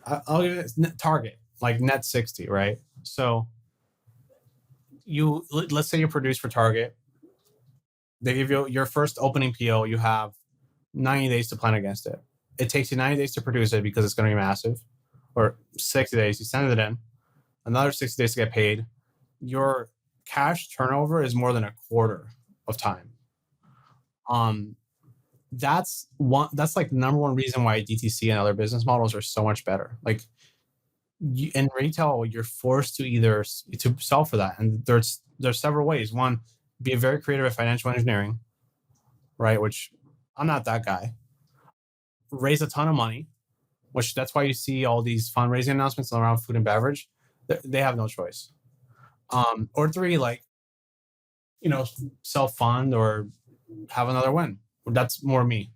I'll give it target, like net 60, right? So let's say you produce for Target. They give you your first opening PO. You have 90 days to plan against it. It takes you 90 days to produce it because it's going to be massive, or 60 days. You send it in, another 60 days to get paid. Your cash turnover is more than a quarter of time. That's like the number one reason why DTC and other business models are so much better. Like in retail, you're forced to either to solve for that, and there's several ways. One, be very creative at financial engineering, right? Which I'm not that guy. Raise a ton of money, which that's why you see all these fundraising announcements around food and beverage. They have no choice. Or three, like, self-fund or have another win. That's more me.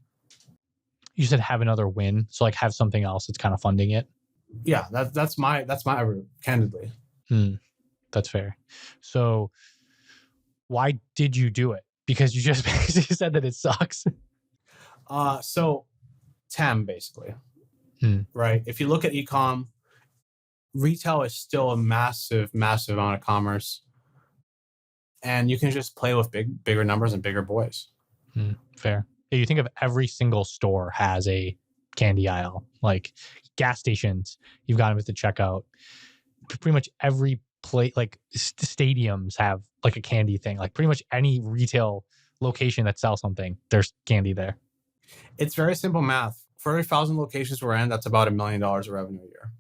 You said have another win. So like have something else that's kind of funding it. Yeah, that's my route, candidly. That's fair. So why did you do it? Because you just basically said that it sucks. So TAM basically, right? If you look at e-com, retail is still a massive, massive amount of commerce, and you can just play with bigger numbers and bigger boys. Fair. Yeah, you think of every single store has a candy aisle, like gas stations. You've got them at the checkout. Pretty much every place, like stadiums have like a candy thing. Like pretty much any retail location that sells something, there's candy there. It's very simple math. For every 1,000 locations we're in, that's about $1 million of revenue a year.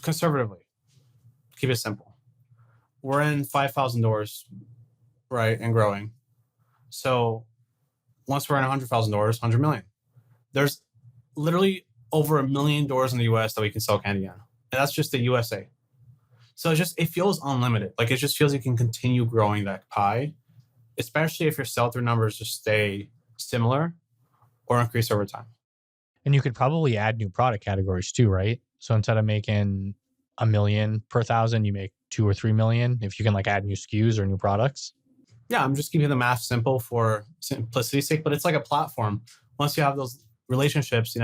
Conservatively, keep it simple. We're in 5,000 doors, right, and growing. So once we're in 100,000 doors, 100 million. There's literally over 1 million doors in the US that we can sell candy on. And that's just the USA. So it feels unlimited. Like it just feels you can continue growing that pie, especially if your sell-through numbers just stay similar or increase over time. And you could probably add new product categories too, right? So instead of making $1 million per 1,000, you make 2 or 3 million if you can like add new SKUs or new products. Yeah, I'm just keeping the math simple for simplicity's sake, but it's like a platform. Once you have those relationships,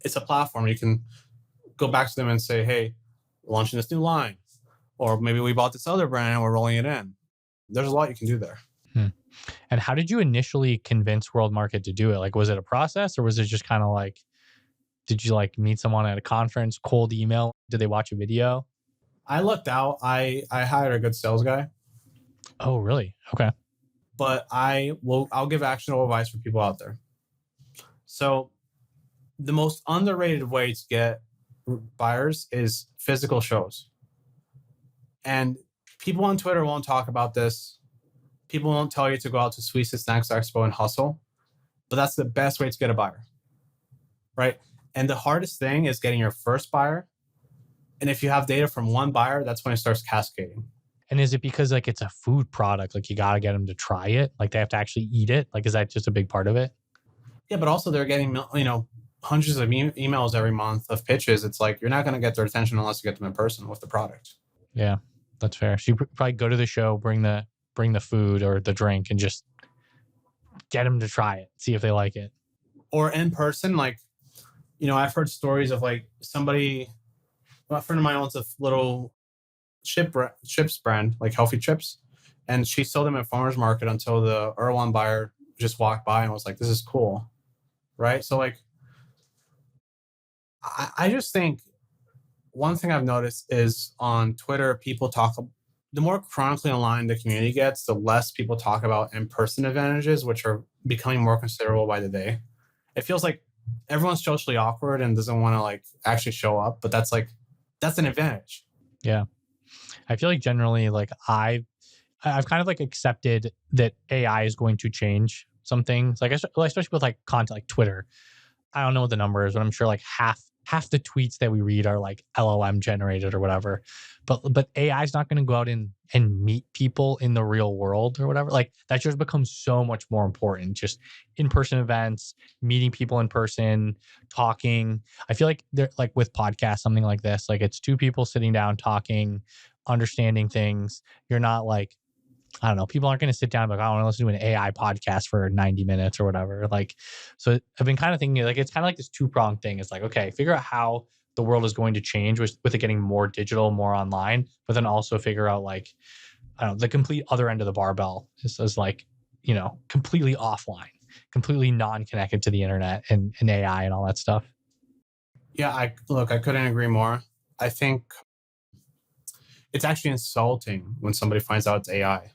it's a platform. You can go back to them and say, hey, we're launching this new line, or maybe we bought this other brand and we're rolling it in. There's a lot you can do there. And how did you initially convince World Market to do it? Like, was it a process, or was it just kind of like, did you like meet someone at a conference, cold email? Did they watch a video? I lucked out. I hired a good sales guy. Oh, really? Okay. But I'll give actionable advice for people out there. So the most underrated way to get buyers is physical shows. And people on Twitter won't talk about this. People won't tell you to go out to Sweets and Snacks Expo and hustle, but that's the best way to get a buyer, right? And the hardest thing is getting your first buyer. And if you have data from one buyer, that's when it starts cascading. And is it because like it's a food product? Like you got to get them to try it? Like they have to actually eat it? Like, is that just a big part of it? Yeah, but also they're getting, hundreds of emails every month of pitches. It's like, you're not going to get their attention unless you get them in person with the product. Yeah, that's fair. So you probably go to the show, bring the food or the drink and just get them to try it, see if they like it. Or in person, like, I've heard stories of like a friend of mine owns a little chips brand, like healthy chips. And she sold them at farmer's market until the Erewhon buyer just walked by and was like, this is cool. Right. So like, I just think one thing I've noticed is on Twitter, people the more chronically aligned the community gets, the less people talk about in-person advantages, which are becoming more considerable by the day. It feels like everyone's socially awkward and doesn't want to like actually show up, but that's an advantage. Yeah. I feel like generally like I've kind of like accepted that AI is going to change some things. Like especially with like content like Twitter. I don't know what the number is, but I'm sure like half half the tweets that we read are like LLM generated or whatever. But AI is not going to go out and meet people in the real world or whatever. Like that just becomes so much more important. Just in-person events, meeting people in person, talking. I feel like they're like with podcasts, something like this, like it's two people sitting down talking, understanding things. You're not like, I don't know, people aren't going to sit down and be like, I want to listen to an AI podcast for 90 minutes or whatever. Like, so I've been kind of thinking like, it's kind of like this two-pronged thing. It's like, okay, figure out how the world is going to change with it getting more digital, more online, but then also figure out like, I don't know, the complete other end of the barbell is like, completely offline, completely non-connected to the internet and AI and all that stuff. Yeah, I couldn't agree more. I think it's actually insulting when somebody finds out it's AI.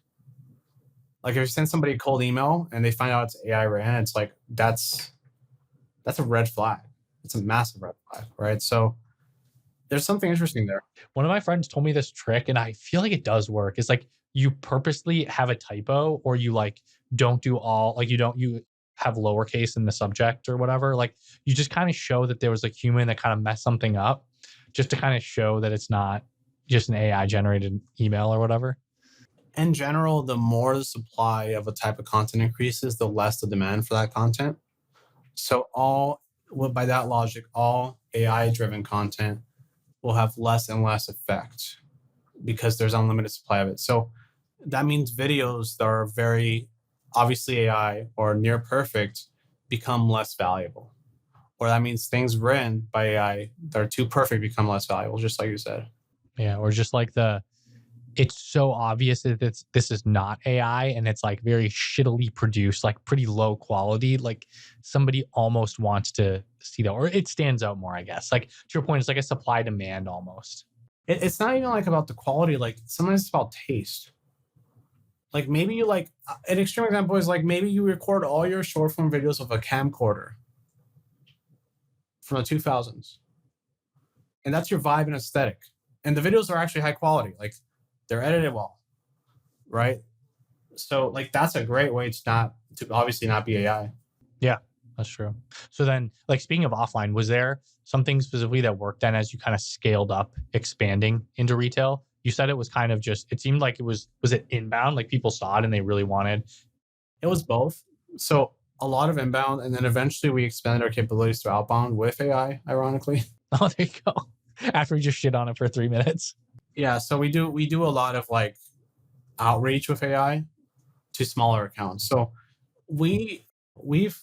Like if you send somebody a cold email and they find out it's AI ran, it's like that's a red flag. It's a massive red flag, right? So there's something interesting there. One of my friends told me this trick, and I feel like it does work. It's like you purposely have a typo, or you like don't do all like you have lowercase in the subject or whatever. Like you just kind of show that there was a human that kind of messed something up, just to kind of show that it's not just an AI generated email or whatever. In general, the more the supply of a type of content increases, the less the demand for that content. So by that logic, all AI driven content will have less and less effect because there's unlimited supply of it. So that means videos that are very obviously AI or near perfect become less valuable. Or that means things written by AI that are too perfect become less valuable, just like you said. Yeah, or just like it's so obvious that this is not AI and it's like very shittily produced, like pretty low quality. Like somebody almost wants to see that, or it stands out more, I guess. Like to your point, it's like a supply demand almost. It's not even like about the quality. Like sometimes it's about taste. Like maybe you like an extreme example is like maybe you record all your short form videos with a camcorder from the 2000s, and that's your vibe and aesthetic. And the videos are actually high quality. Like they're edited well, right? So like that's a great way to obviously not be AI. Yeah, that's true. So then, like speaking of offline, was there something specifically that worked then as you kind of scaled up, expanding into retail? You said it was kind of just, it seemed like was it inbound? Like people saw it and they really wanted. It was both. So a lot of inbound, and then eventually we expanded our capabilities to outbound with AI, ironically. Oh, there you go. After we just shit on it for 3 minutes. Yeah, so we do a lot of like outreach with AI to smaller accounts. So we've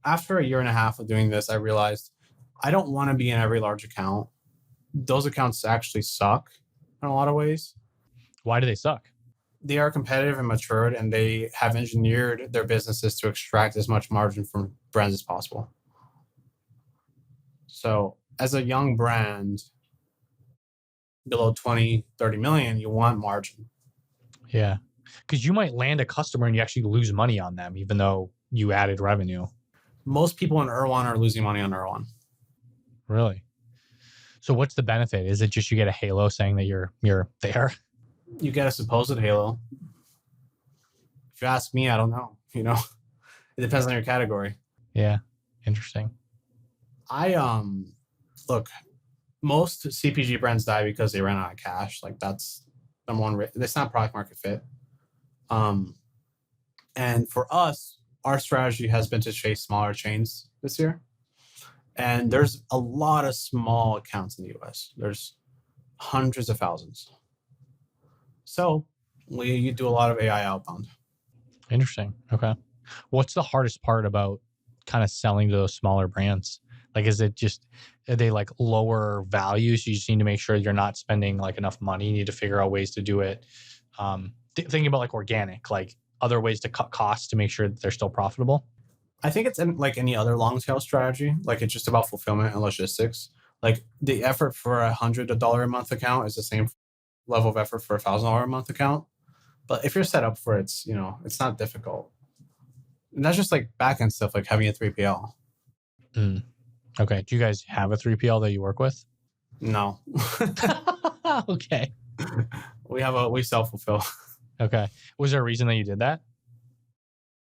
after a year and a half of doing this, I realized I don't want to be in every large account. Those accounts actually suck in a lot of ways. Why do they suck? They are competitive and matured, and they have engineered their businesses to extract as much margin from brands as possible. So as a young brand below 20, 30 million, you want margin. Yeah. Because you might land a customer and you actually lose money on them, even though you added revenue. Most people in Erewhon are losing money on Erewhon. Really? So what's the benefit? Is it just you get a halo saying that you're there? You get a supposed halo. If you ask me, I don't know. It depends on your category. Yeah. Interesting. Look, most CPG brands die because they ran out of cash. Like that's number one. That's not product market fit. And for us, our strategy has been to chase smaller chains this year. And there's a lot of small accounts in the US. There's hundreds of thousands. So we do a lot of AI outbound. Interesting. Okay. What's the hardest part about kind of selling to those smaller brands? Like, is it just, are they like lower values? You just need to make sure you're not spending like enough money. You need to figure out ways to do it. Thinking about like organic, like other ways to cut costs to make sure that they're still profitable. I think it's like any other long tail strategy. Like it's just about fulfillment and logistics. Like the effort for $100 a month account is the same level of effort for $1,000 a month account. But if you're set up for it, it's not difficult. And that's just like back-end stuff, like having a 3PL. Okay. Do you guys have a 3PL that you work with? No. Okay. We self-fulfill. Okay. Was there a reason that you did that?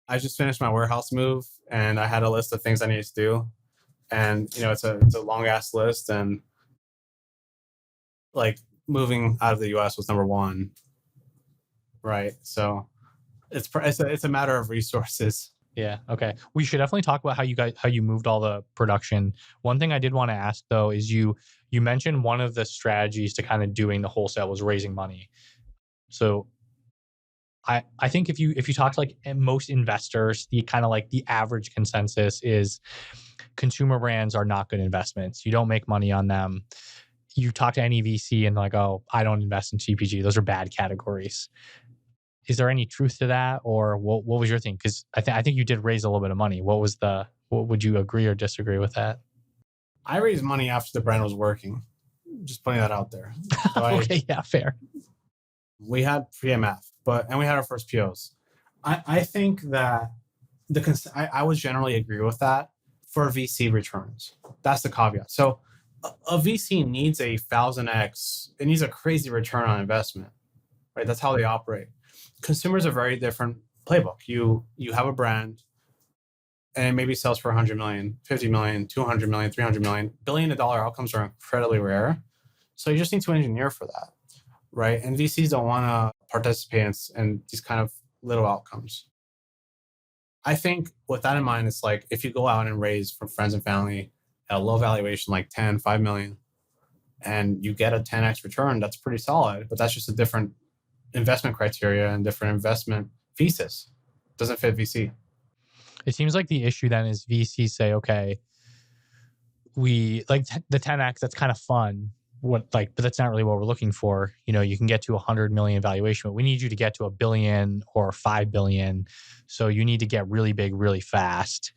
I just finished my warehouse move and I had a list of things I needed to do. and it's a long ass list, and like moving out of the US was number one, right? So it's a matter of resources. Yeah. Okay. We should definitely talk about how you moved all the production. One thing I did want to ask though is you mentioned one of the strategies to kind of doing the wholesale was raising money. So I think if you talk to like most investors, the kind of like the average consensus is consumer brands are not good investments. You don't make money on them. You talk to any VC and like, oh, I don't invest in CPG. Those are bad categories. Is there any truth to that, or what was your thing? Because I think you did raise a little bit of money. What would you agree or disagree with that? I raised money after the brand was working. Just putting that out there. So Okay, yeah, fair. We had pre-MF, and we had our first POs. I think that I would generally agree with that for VC returns. That's the caveat. So a VC needs a 1000x. It needs a crazy return on investment, right? That's how they operate. Consumers are very different playbook. You have a brand, and it maybe sells for 100 million, 50 million, 200 million, 300 million. $1 billion outcomes are incredibly rare. So you just need to engineer for that, right? And VCs don't want to participate in these kind of little outcomes. I think with that in mind, it's like if you go out and raise from friends and family at a low valuation, like 10, 5 million, and you get a 10x return, that's pretty solid, but that's just a different investment criteria and different investment thesis. Doesn't fit VC. It seems like the issue then is VCs say, okay, we like the 10x, that's kind of fun. But that's not really what we're looking for. You can get to 100 million valuation, but we need you to get to 1 billion or 5 billion. So you need to get really big, really fast.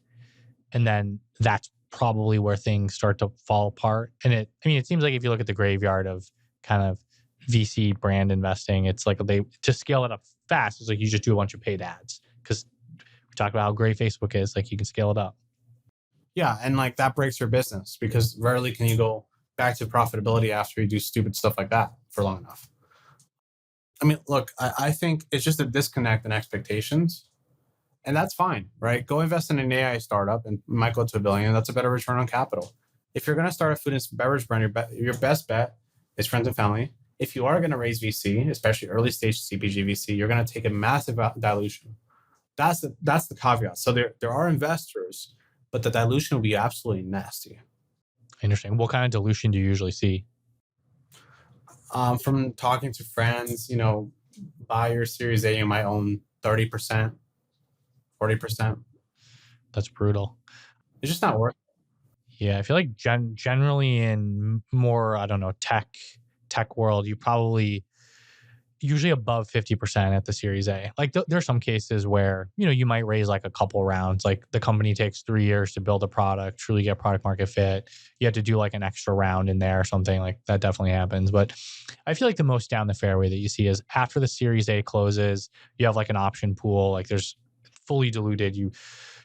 And then that's probably where things start to fall apart. And it seems like if you look at the graveyard of kind of VC brand investing, it's like to scale it up fast, it's like you just do a bunch of paid ads. Because we talk about how great Facebook is, like you can scale it up. Yeah, and like that breaks your business because rarely can you go back to profitability after you do stupid stuff like that for long enough. I mean, look, I think it's just a disconnect in expectations, and that's fine, right? Go invest in an AI startup and it might go to $1 billion. That's a better return on capital. If you're going to start a food and beverage brand, your best bet is friends and family. If you are going to raise VC, especially early stage CPG VC, you're going to take a massive dilution. That's the caveat. So there are investors, but the dilution will be absolutely nasty. Interesting. What kind of dilution do you usually see? From talking to friends, buy your Series A, you might own 30%, 40%. That's brutal. It's just not worth it. Yeah, I feel like generally in more, I don't know, tech world, you probably usually above 50% at the Series A. Like there are some cases where, you might raise like a couple rounds, like the company takes 3 years to build a product, truly get product market fit. You have to do like an extra round in there or something, like that definitely happens. But I feel like the most down the fairway that you see is after the Series A closes, you have like an option pool, like there's fully diluted. You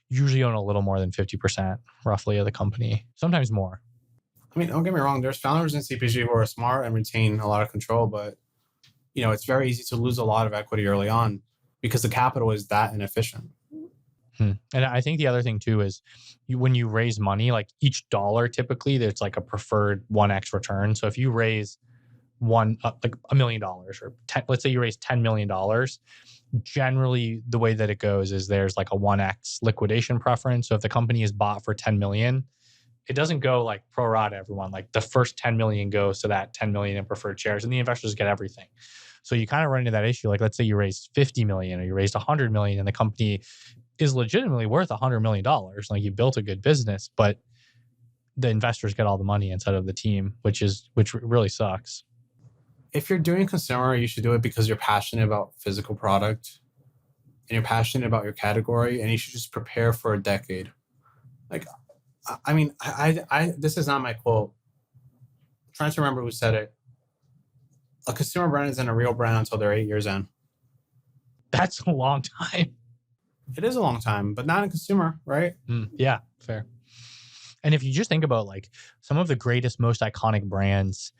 usually own a little more than 50% roughly of the company, sometimes more. I mean, don't get me wrong. There's founders in CPG who are smart and retain a lot of control, but it's very easy to lose a lot of equity early on because the capital is that inefficient. And I think the other thing too is when you raise money, like each dollar, typically there's like a preferred 1x return. So if you raise like $1 million or let's say you raise $10 million, generally the way that it goes is there's like a 1x liquidation preference. So if the company is bought for 10 million, it doesn't go like pro rata everyone. Like the first 10 million goes to that 10 million in preferred shares and the investors get everything. So you kind of run into that issue. Like let's say you raised 50 million or you raised 100 million and the company is legitimately worth $100 million. Like you built a good business, but the investors get all the money instead of the team, which really sucks. If you're doing consumer, you should do it because you're passionate about physical product and you're passionate about your category, and you should just prepare for a decade. Like, I mean, I this is not my quote. I'm trying to remember who said it. A consumer brand isn't a real brand until they're 8 years in. That's a long time. It is a long time, but not in consumer, right? Yeah, fair. And if you just think about like some of the greatest, most iconic brands,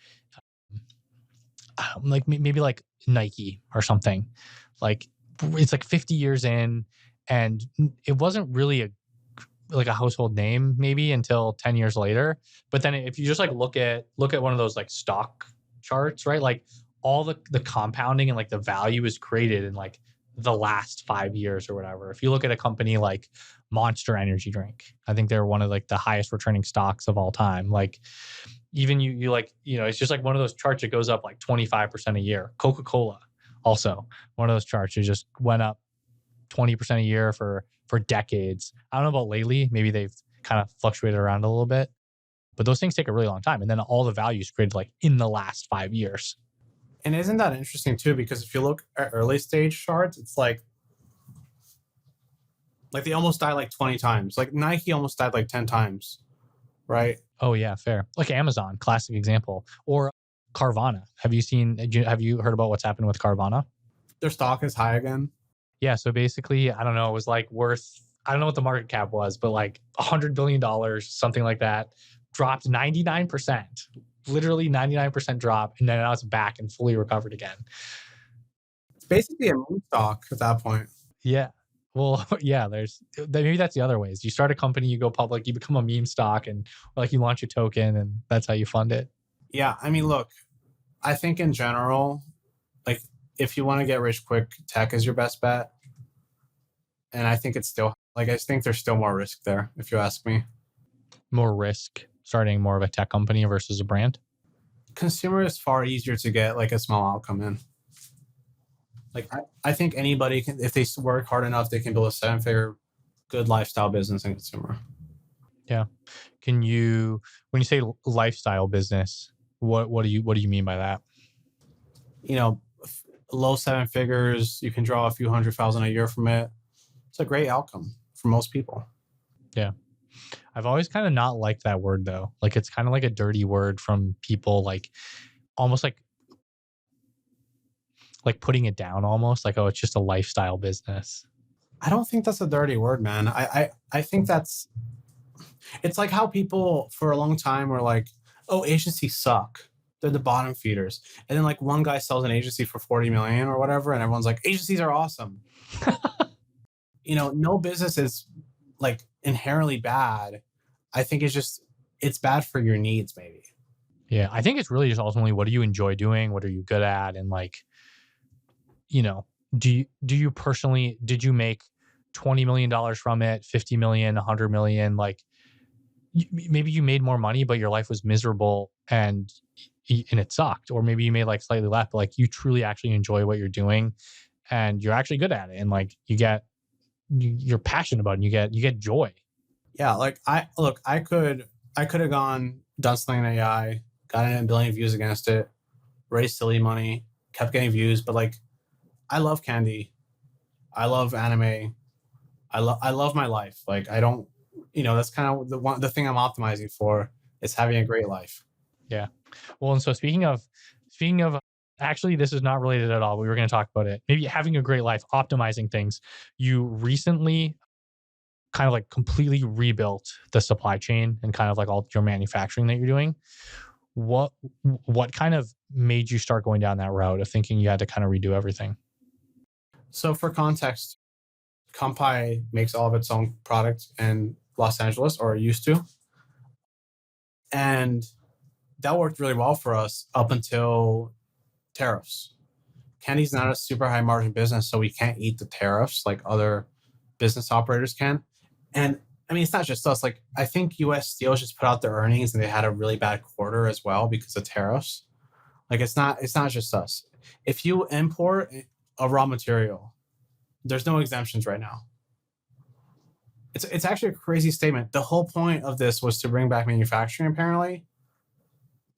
like maybe like Nike or something, like it's like 50 years in, and it wasn't really like a household name maybe until 10 years later. But then if you just like look at one of those like stock charts, right? Like all the compounding and like the value is created in like the last 5 years or whatever. If you look at a company like Monster Energy Drink, I think they're one of like the highest returning stocks of all time. Like even you like, it's just like one of those charts that goes up like 25% a year. Coca-Cola also one of those charts that just went up 20% a year for decades. I don't know about lately. Maybe they've kind of fluctuated around a little bit, but those things take a really long time. And then all the value is created like in the last 5 years. And isn't that interesting too? Because if you look at early stage charts, it's like they almost died like 20 times. Like Nike almost died like 10 times, right? Oh yeah, fair. Like Amazon, classic example. Or Carvana. Have you heard about what's happened with Carvana? Their stock is high again. Yeah. So basically, I don't know, it was like worth, I don't know what the market cap was, but like $100 billion, something like that, dropped 99%, literally 99% drop. And then now it's back and fully recovered again. It's basically a meme stock at that point. Yeah. Well, yeah, maybe that's the other ways. You start a company, you go public, you become a meme stock, and like you launch a token, and that's how you fund it. Yeah. I mean, look, I think in general, like if you want to get rich quick, tech is your best bet. And I think it's still I think there's still more risk there, if you ask me. More risk starting more of a tech company versus a brand? Consumer is far easier to get like a small outcome in. Like I think anybody can, if they work hard enough, they can build a 7-figure good lifestyle business in consumer. Yeah. When you say lifestyle business, what do you mean by that? Low 7 figures, you can draw a few $100,000 a year from it. It's a great outcome for most people. Yeah. I've always kind of not liked that word though. Like it's kind of like a dirty word from people, like almost like putting it down almost, like, oh, it's just a lifestyle business. I don't think that's a dirty word, man. I think it's like how people for a long time were like, oh, agencies suck. They're the bottom feeders. And then like one guy sells an agency for 40 million or whatever, and everyone's like, agencies are awesome. No business is like inherently bad. I think it's bad for your needs, maybe. Yeah. I think it's really just ultimately, what do you enjoy doing? What are you good at? And like, do you personally, did you make $20 million from it, 50 million, 100 million? Like maybe you made more money, but your life was miserable and it sucked. Or maybe you made like slightly less, but like you truly actually enjoy what you're doing and you're actually good at it. And like you're passionate about it and you get joy. Yeah. Like I could have done something in AI, gotten a billion views against it, raised silly money, kept getting views, but like, I love candy. I love anime. I love my life. Like I don't, that's kind of the thing I'm optimizing for is having a great life. Yeah. Well, and so speaking of, actually, this is not related at all, but we were going to talk about it. Maybe having a great life, optimizing things. You recently kind of like completely rebuilt the supply chain and kind of like all your manufacturing that you're doing. What kind of made you start going down that route of thinking you had to kind of redo everything? So for context, Kanpai makes all of its own products in Los Angeles, or it used to. And that worked really well for us up until tariffs. Candy's not a super high margin business, so we can't eat the tariffs like other business operators can. And I mean, it's not just us. Like I think US Steel just put out their earnings and they had a really bad quarter as well because of tariffs. Like it's not just us. If you import a raw material, there's no exemptions right now. It's actually a crazy statement. The whole point of this was to bring back manufacturing, apparently,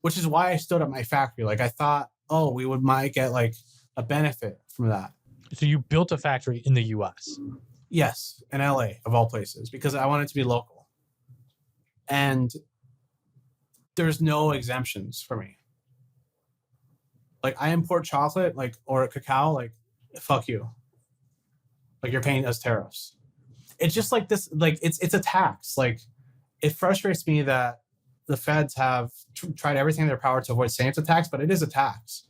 which is why I stood up my factory. Like I thought, oh, we might get like a benefit from that. So you built a factory in the US? Yes, in LA of all places, because I wanted to be local. And there's no exemptions for me. Like I import chocolate, like or cacao, like fuck you. Like you're paying us tariffs. It's just like this, like it's a tax. Like it frustrates me that the feds have tried everything in their power to avoid saying it's a tax, but it is a tax.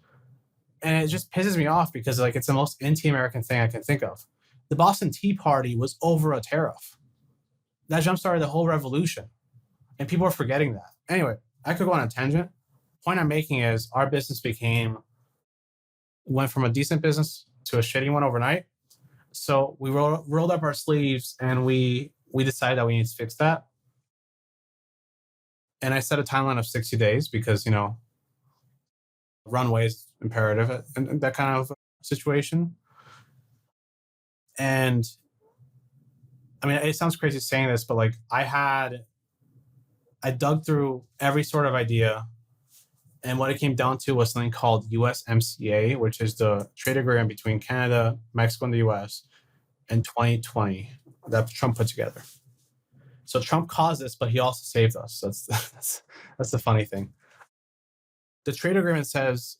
And it just pisses me off because like it's the most anti-American thing I can think of. The Boston Tea Party was over a tariff. That jump-started the whole revolution. And people are forgetting that. Anyway, I could go on a tangent. Point I'm making is our business went from a decent business to a shitty one overnight. So we rolled up our sleeves and we decided that we need to fix that. And I set a timeline of 60 days because, runway is imperative in that kind of situation. And I mean, it sounds crazy saying this, but like I dug through every sort of idea. And what it came down to was something called USMCA, which is the trade agreement between Canada, Mexico, and the US in 2020 that Trump put together. So Trump caused this, but he also saved us. That's the funny thing. The trade agreement says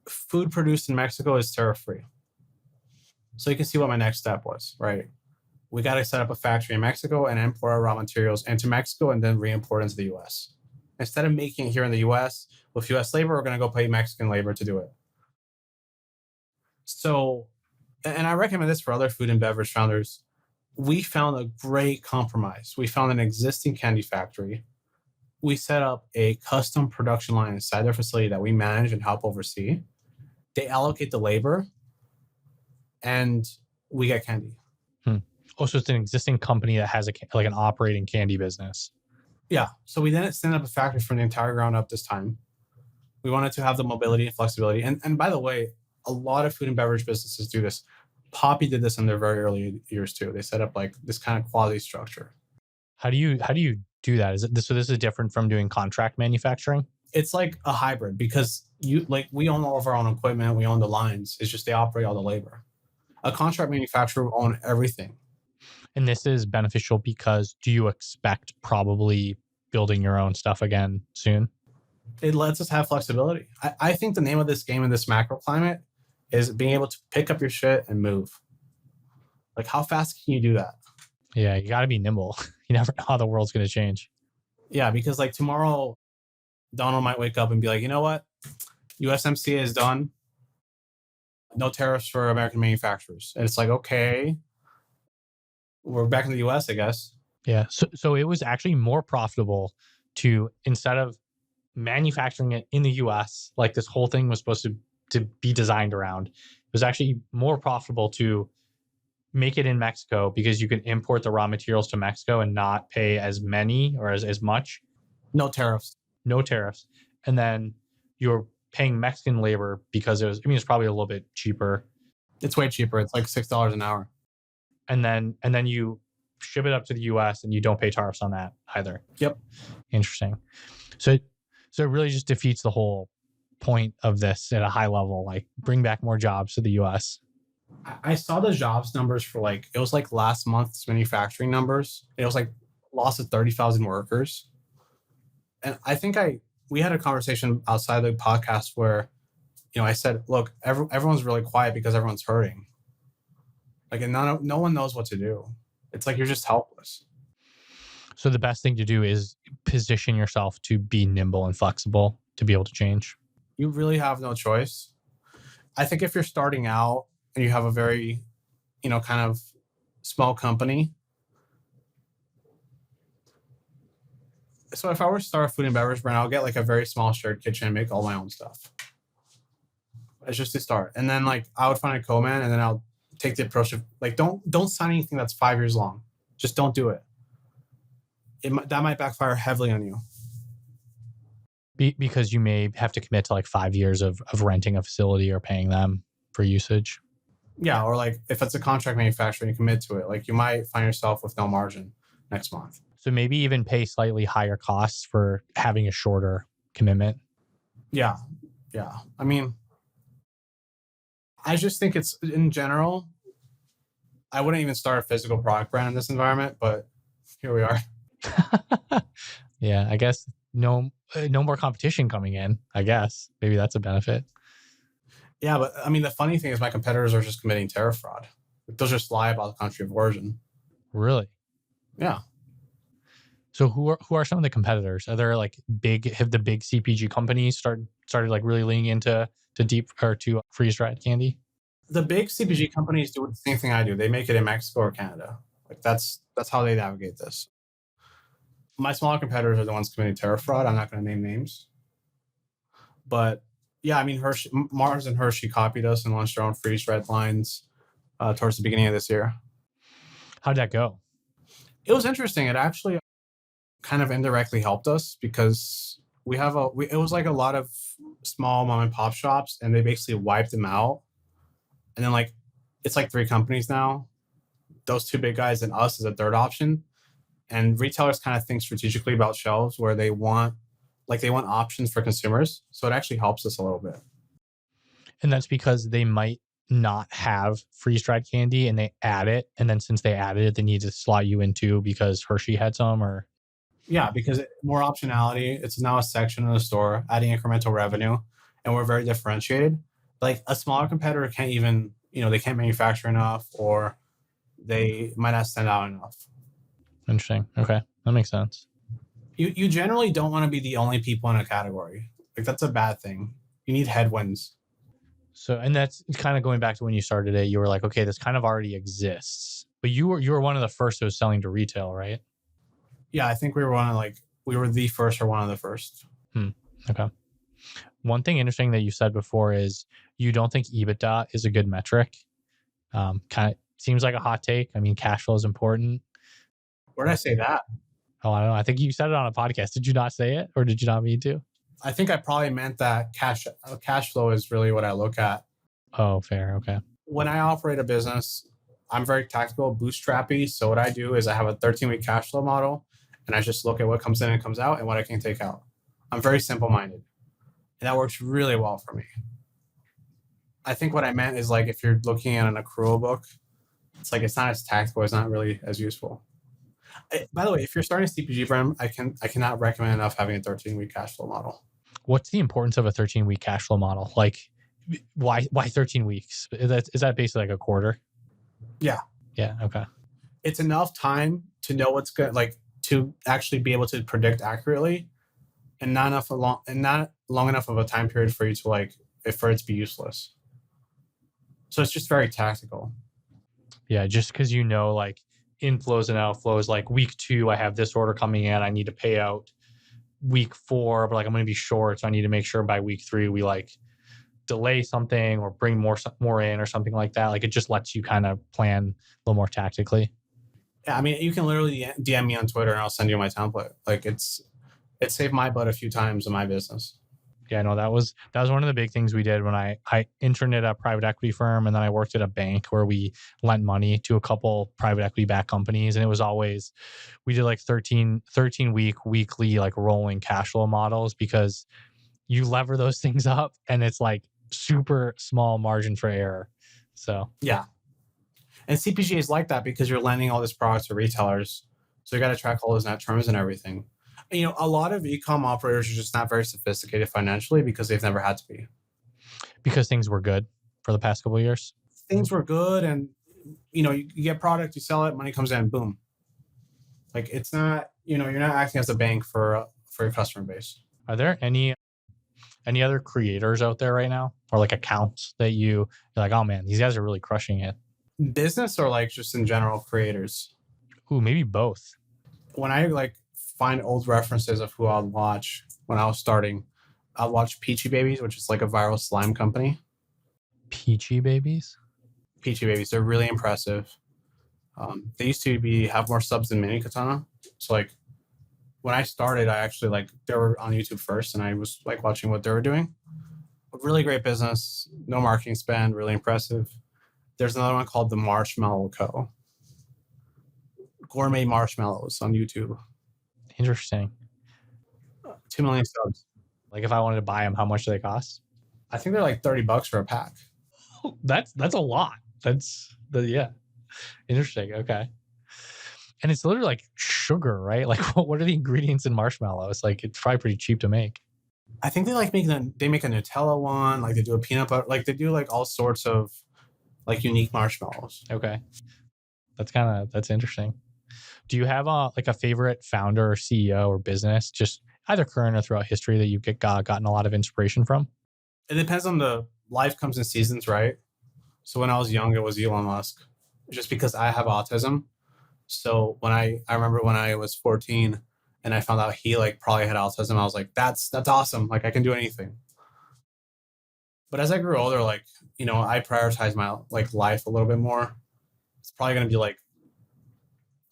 food produced in Mexico is tariff-free. So you can see what my next step was, right? We got to set up a factory in Mexico and import our raw materials into Mexico and then re-import into the US. Instead of making it here in the US with US labor, we're going to go pay Mexican labor to do it. So, and I recommend this for other food and beverage founders. We found a great compromise. We found an existing candy factory. We set up a custom production line inside their facility that we manage and help oversee. They allocate the labor and we get candy. Oh, so it's an existing company that has an operating candy business. Yeah. So we then stand up a factory from the entire ground up this time. We wanted to have the mobility and flexibility. And by the way, a lot of food and beverage businesses do this. Poppy did this in their very early years too. They set up like this kind of quality structure. How do you do that? So this is different from doing contract manufacturing? It's like a hybrid because we own all of our own equipment, we own the lines. It's just they operate all the labor. A contract manufacturer will own everything. And this is beneficial because do you expect probably building your own stuff again soon? It lets us have flexibility. I think the name of this game in this macro climate is being able to pick up your shit and move. Like, how fast can you do that? Yeah, you got to be nimble. You never know how the world's going to change. Yeah, because like tomorrow, Donald might wake up and be like, you know what? USMCA is done. No tariffs for American manufacturers. And it's like, okay, we're back in the US, I guess. Yeah. So it was actually more profitable to, instead of manufacturing it in the US, like this whole thing was supposed to be designed around, it was actually more profitable to make it in Mexico because you can import the raw materials to Mexico and not pay as many or as much. No tariffs. No tariffs. And then you're paying Mexican labor because it's probably a little bit cheaper. It's way cheaper. It's like $6 an hour. And then you ship it up to the US and you don't pay tariffs on that either. Yep. Interesting. So it really just defeats the whole point of this at a high level, like bring back more jobs to the US. I saw the jobs numbers for it was like last month's manufacturing numbers. It was like loss of 30,000 workers. And I think we had a conversation outside the podcast where, I said, look, everyone's really quiet because everyone's hurting. And no one knows what to do. It's like you're just helpless. So the best thing to do is position yourself to be nimble and flexible to be able to change. You really have no choice. I think if you're starting out and you have a very, kind of small company. So if I were to start a food and beverage brand, I'll get like a very small shared kitchen and make all my own stuff. It's just to start. And then I would find a co-man and then I'll take the approach of don't sign anything that's 5 years long. Just don't do it. That might backfire heavily on you. Because you may have to commit to 5 years of renting a facility or paying them for usage. Yeah, or if it's a contract manufacturer and you commit to it, you might find yourself with no margin next month. So maybe even pay slightly higher costs for having a shorter commitment. Yeah. I mean, I just think it's, in general, I wouldn't even start a physical product brand in this environment, but here we are. Yeah, I guess no more competition coming in, I guess. Maybe that's a benefit. Yeah, but I mean, the funny thing is my competitors are just committing tariff fraud. They'll just lie about the country of origin. Really? Yeah. So who are some of the competitors? Are there have the big CPG companies started really leaning into to freeze dried candy? The big CPG companies do the same thing I do. They make it in Mexico or Canada. That's how they navigate this. My smaller competitors are the ones committing tariff fraud. I'm not going to name names. But yeah, I mean, Mars and Hershey copied us and launched their own freeze-dried lines towards the beginning of this year. How'd that go? It was interesting. It actually kind of indirectly helped us because it was like a lot of small mom and pop shops, and they basically wiped them out. And then like, it's like 3 companies now. Those 2 big guys and us as a third option. And retailers kind of think strategically about shelves where they want options for consumers. So it actually helps us a little bit. And that's because they might not have freeze-dried candy and they add it. And then since they added it, they need to slot you into because Hershey had some or... Yeah, because more optionality. It's now a section in the store, adding incremental revenue. And we're very differentiated. Like a smaller competitor can't even, they can't manufacture enough, or they might not send out enough. Interesting. Okay. That makes sense. You generally don't want to be the only people in a category. Like that's a bad thing. You need headwinds. So, and that's kind of going back to when you started it, you were like, okay, this kind of already exists, but you were one of the first who was selling to retail, right? Yeah, I think we were the first or one of the first. Okay. One thing interesting that you said before is you don't think EBITDA is a good metric. Kind of seems like a hot take. I mean, cash flow is important. Where did I say that? Oh, I don't know. I think you said it on a podcast. Did you not say it, or did you not mean to? I think I probably meant that cash flow is really what I look at. Oh, fair. Okay. When I operate a business, I'm very tactical, bootstrappy. So what I do is I have a 13-week cash flow model, and I just look at what comes in and comes out and what I can take out. I'm very simple-minded, and that works really well for me. I think what I meant is like if you're looking at an accrual book, it's like it's not as tactical. It's not really as useful. By the way, if you're starting a CPG brand, I cannot recommend enough having a 13-week cash flow model. What's the importance of a 13-week cash flow model? Like, why 13 weeks? Is that basically like a quarter? Yeah. Yeah. Okay. It's enough time to know what's good, like to actually be able to predict accurately, and not long enough of a time period for you to for it to be useless. So it's just very tactical. Yeah, just because like inflows and outflows, like week 2, I have this order coming in, I need to pay out week 4, but like I'm going to be short, so I need to make sure by week 3 we like delay something or bring more in or something like that. Like it just lets you kind of plan a little more tactically. Yeah, I mean, you can literally DM me on Twitter and I'll send you my template. Like it saved my butt a few times in my business. Yeah, no, that was one of the big things we did when I interned at a private equity firm, and then I worked at a bank where we lent money to a couple private equity backed companies, and it was always, we did like 13 week weekly like rolling cash flow models, because you lever those things up and it's like super small margin for error. So yeah, and CPG is like that because you're lending all this product to retailers, so you got to track all those net terms and everything. A lot of e-com operators are just not very sophisticated financially because they've never had to be. Because things were good for the past couple of years. Things were good, and you get product, you sell it, money comes in, boom. Like it's not, you're not acting as a bank for your customer base. Are there any other creators out there right now, or like accounts that you're like, oh man, these guys are really crushing it? Business or like just in general creators? Ooh, maybe both. When I find old references of who I'd watch when I was starting, I'd watch Peachy Babies, which is like a viral slime company. Peachy Babies? Peachy Babies, they're really impressive. They used to have more subs than Mini Katana. So like when I started, I actually they were on YouTube first, and I was watching what they were doing. A really great business, no marketing spend, really impressive. There's another one called the Marshmallow Co. Gourmet marshmallows on YouTube. Interesting. 2 million subs. Like if I wanted to buy them, how much do they cost? I think they're like $30 for a pack. Oh, that's a lot. Yeah. Interesting. Okay. And it's literally like sugar, right? Like what are the ingredients in marshmallows? Like it's probably pretty cheap to make. I think they make a Nutella one, like they do a peanut butter, like they do all sorts of unique marshmallows. Okay. That's interesting. Do you have a favorite founder or CEO or business, just either current or throughout history, that you've gotten a lot of inspiration from? It depends on the life comes in seasons, right? So when I was young, it was Elon Musk, just because I have autism. So I remember when I was 14 and I found out he like probably had autism. I was like, that's awesome. Like I can do anything. But as I grew older, like, you know, I prioritize my like life a little bit more. It's probably gonna be like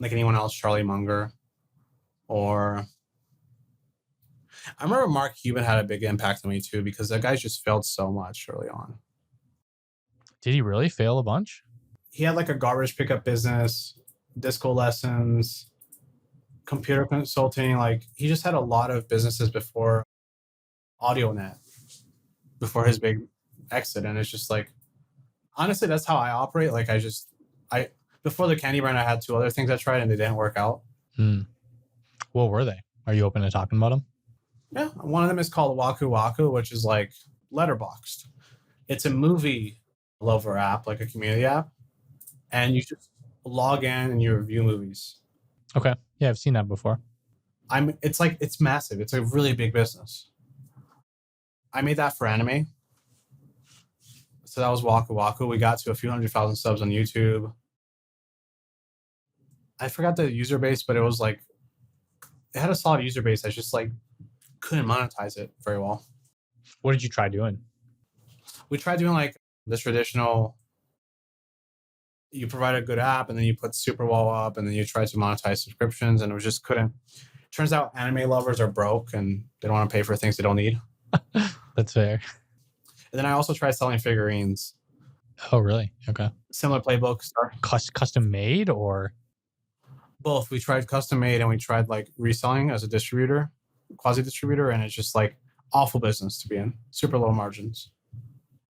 anyone else, Charlie Munger, or I remember Mark Cuban had a big impact on me too, because that guy just failed so much early on. Did he really fail a bunch? He had like a garbage pickup business, disco lessons, computer consulting. Like he just had a lot of businesses before AudioNet, before his big exit. And it's just like, honestly, that's how I operate. Like I before the candy brand, I had 2 other things I tried and they didn't work out. What were they? Are you open to talking about them? Yeah, one of them is called Waku Waku, which is like Letterboxd. It's a movie lover app, like a community app, and you just log in and you review movies. Okay, yeah, I've seen that before. It's massive. It's a really big business. I made that for anime, so that was Waku Waku. We got to a few 100,000 subs on YouTube. I forgot the user base, but it was like it had a solid user base. I just like couldn't monetize it very well. What did you try doing? We tried doing like this traditional, you provide a good app and then you put super wall up and then you try to monetize subscriptions, and it was just couldn't. Turns out anime lovers are broke and they don't want to pay for things they don't need. That's fair. And then I also tried selling figurines. Oh, really? Okay. Similar playbooks. Custom made or? Both. We tried custom made and we tried like reselling as a distributor, quasi distributor, and it's just like awful business to be in. Super low margins.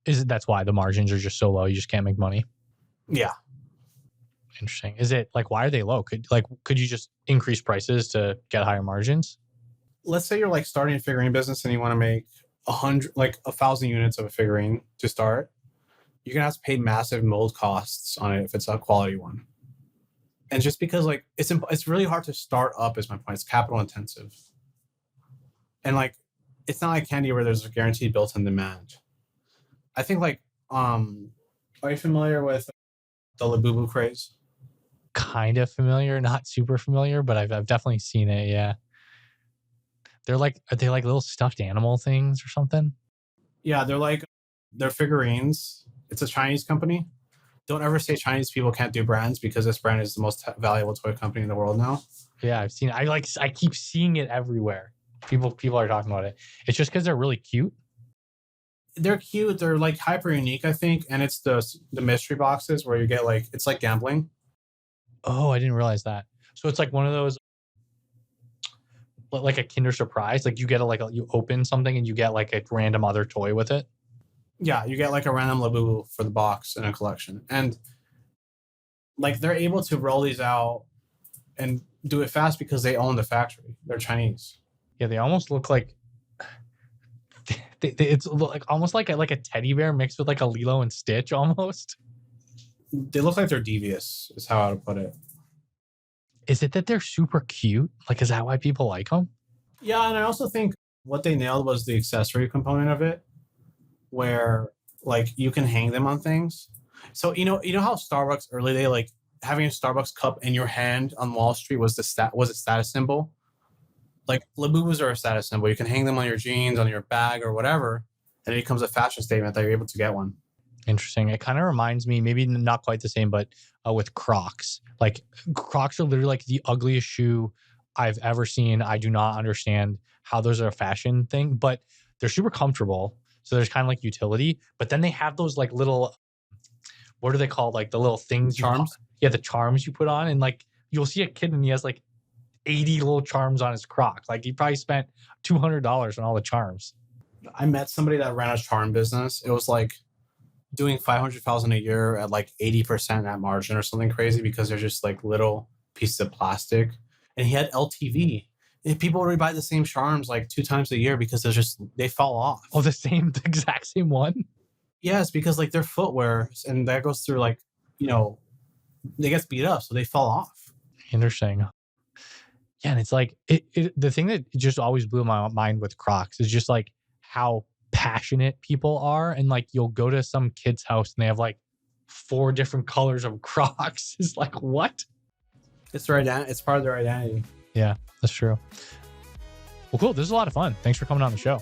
That's why the margins are just so low, you just can't make money? Yeah. Interesting. Is it like, why are they low? Could you just increase prices to get higher margins? Let's say you're like starting a figurine business and you want to make 1,000 units of a figurine to start. You're gonna have to pay massive mold costs on it if it's a quality one. And just because like it's really hard to start up is my point. It's capital intensive. And like it's not like candy where there's a guaranteed built-in demand. I think like are you familiar with the Labubu craze? Kind of familiar, not super familiar, but I've definitely seen it. Yeah. Are they like little stuffed animal things or something? Yeah, they're figurines. It's a Chinese company. Don't ever say Chinese people can't do brands, because this brand is the most valuable toy company in the world now. Yeah, I've seen it. I keep seeing it everywhere. People are talking about it. It's just because they're really cute. They're cute. They're like hyper unique, I think. And it's the mystery boxes where you get like, it's like gambling. Oh, I didn't realize that. So it's like one of those, like a Kinder Surprise. Like you get you open something and you get like a random other toy with it. Yeah, you get like a random Labubu for the box in a collection. And like they're able to roll these out and do it fast because they own the factory. They're Chinese. Yeah, they almost look like it's like almost like a teddy bear mixed with like a Lilo and Stitch almost. They look like they're devious, is how I would put it. Is it that they're super cute? Like, is that why people like them? Yeah, and I also think what they nailed was the accessory component of it, where like you can hang them on things. So you know how Starbucks early day, like having a Starbucks cup in your hand on Wall Street was a status symbol. Like Labubus are a status symbol. You can hang them on your jeans, on your bag, or whatever, and it becomes a fashion statement that you're able to get one. Interesting. It kind of reminds me, maybe not quite the same, but with Crocs. Like Crocs are literally like the ugliest shoe I've ever seen. I do not understand how those are a fashion thing, but they're super comfortable. So there's kind of like utility, but then they have those like little, what are they called? Like the little things. Charms? The charms you put on, and like you'll see a kid and he has like 80 little charms on his Crocs. Like he probably spent $200 on all the charms. I met somebody that ran a charm business. It was like doing 500,000 a year at like 80% net margin or something crazy, because they're just like little pieces of plastic. And he had LTV. And people would buy the same charms like 2 times a year because they fall off. Oh, the exact same one? Yes, because like they're footwear, and that goes through like, they get beat up, so they fall off. Interesting. Yeah, and it's like the thing that just always blew my mind with Crocs is just like how passionate people are, and like you'll go to some kid's house and they have like 4 different colors of Crocs. It's like, what? It's part of their identity. Yeah. That's true. Well, cool. This is a lot of fun. Thanks for coming on the show.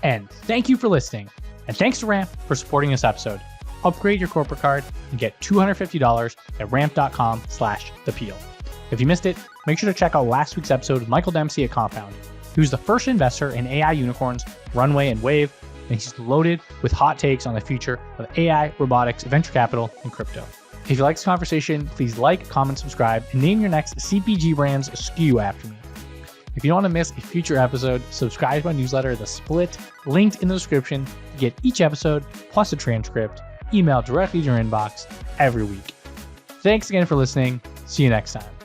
And thank you for listening. And thanks to Ramp for supporting this episode. Upgrade your corporate card and get $250 at ramp.com/thepeel. If you missed it, make sure to check out last week's episode with Michael Dempsey at Compound. He was the first investor in AI unicorns, Runway and Wave, and he's loaded with hot takes on the future of AI, robotics, venture capital, and crypto. If you like this conversation, please like, comment, subscribe, and name your next CPG brand's SKU after me. If you don't want to miss a future episode, subscribe to my newsletter, The Split, linked in the description to get each episode plus a transcript emailed directly to your inbox every week. Thanks again for listening. See you next time.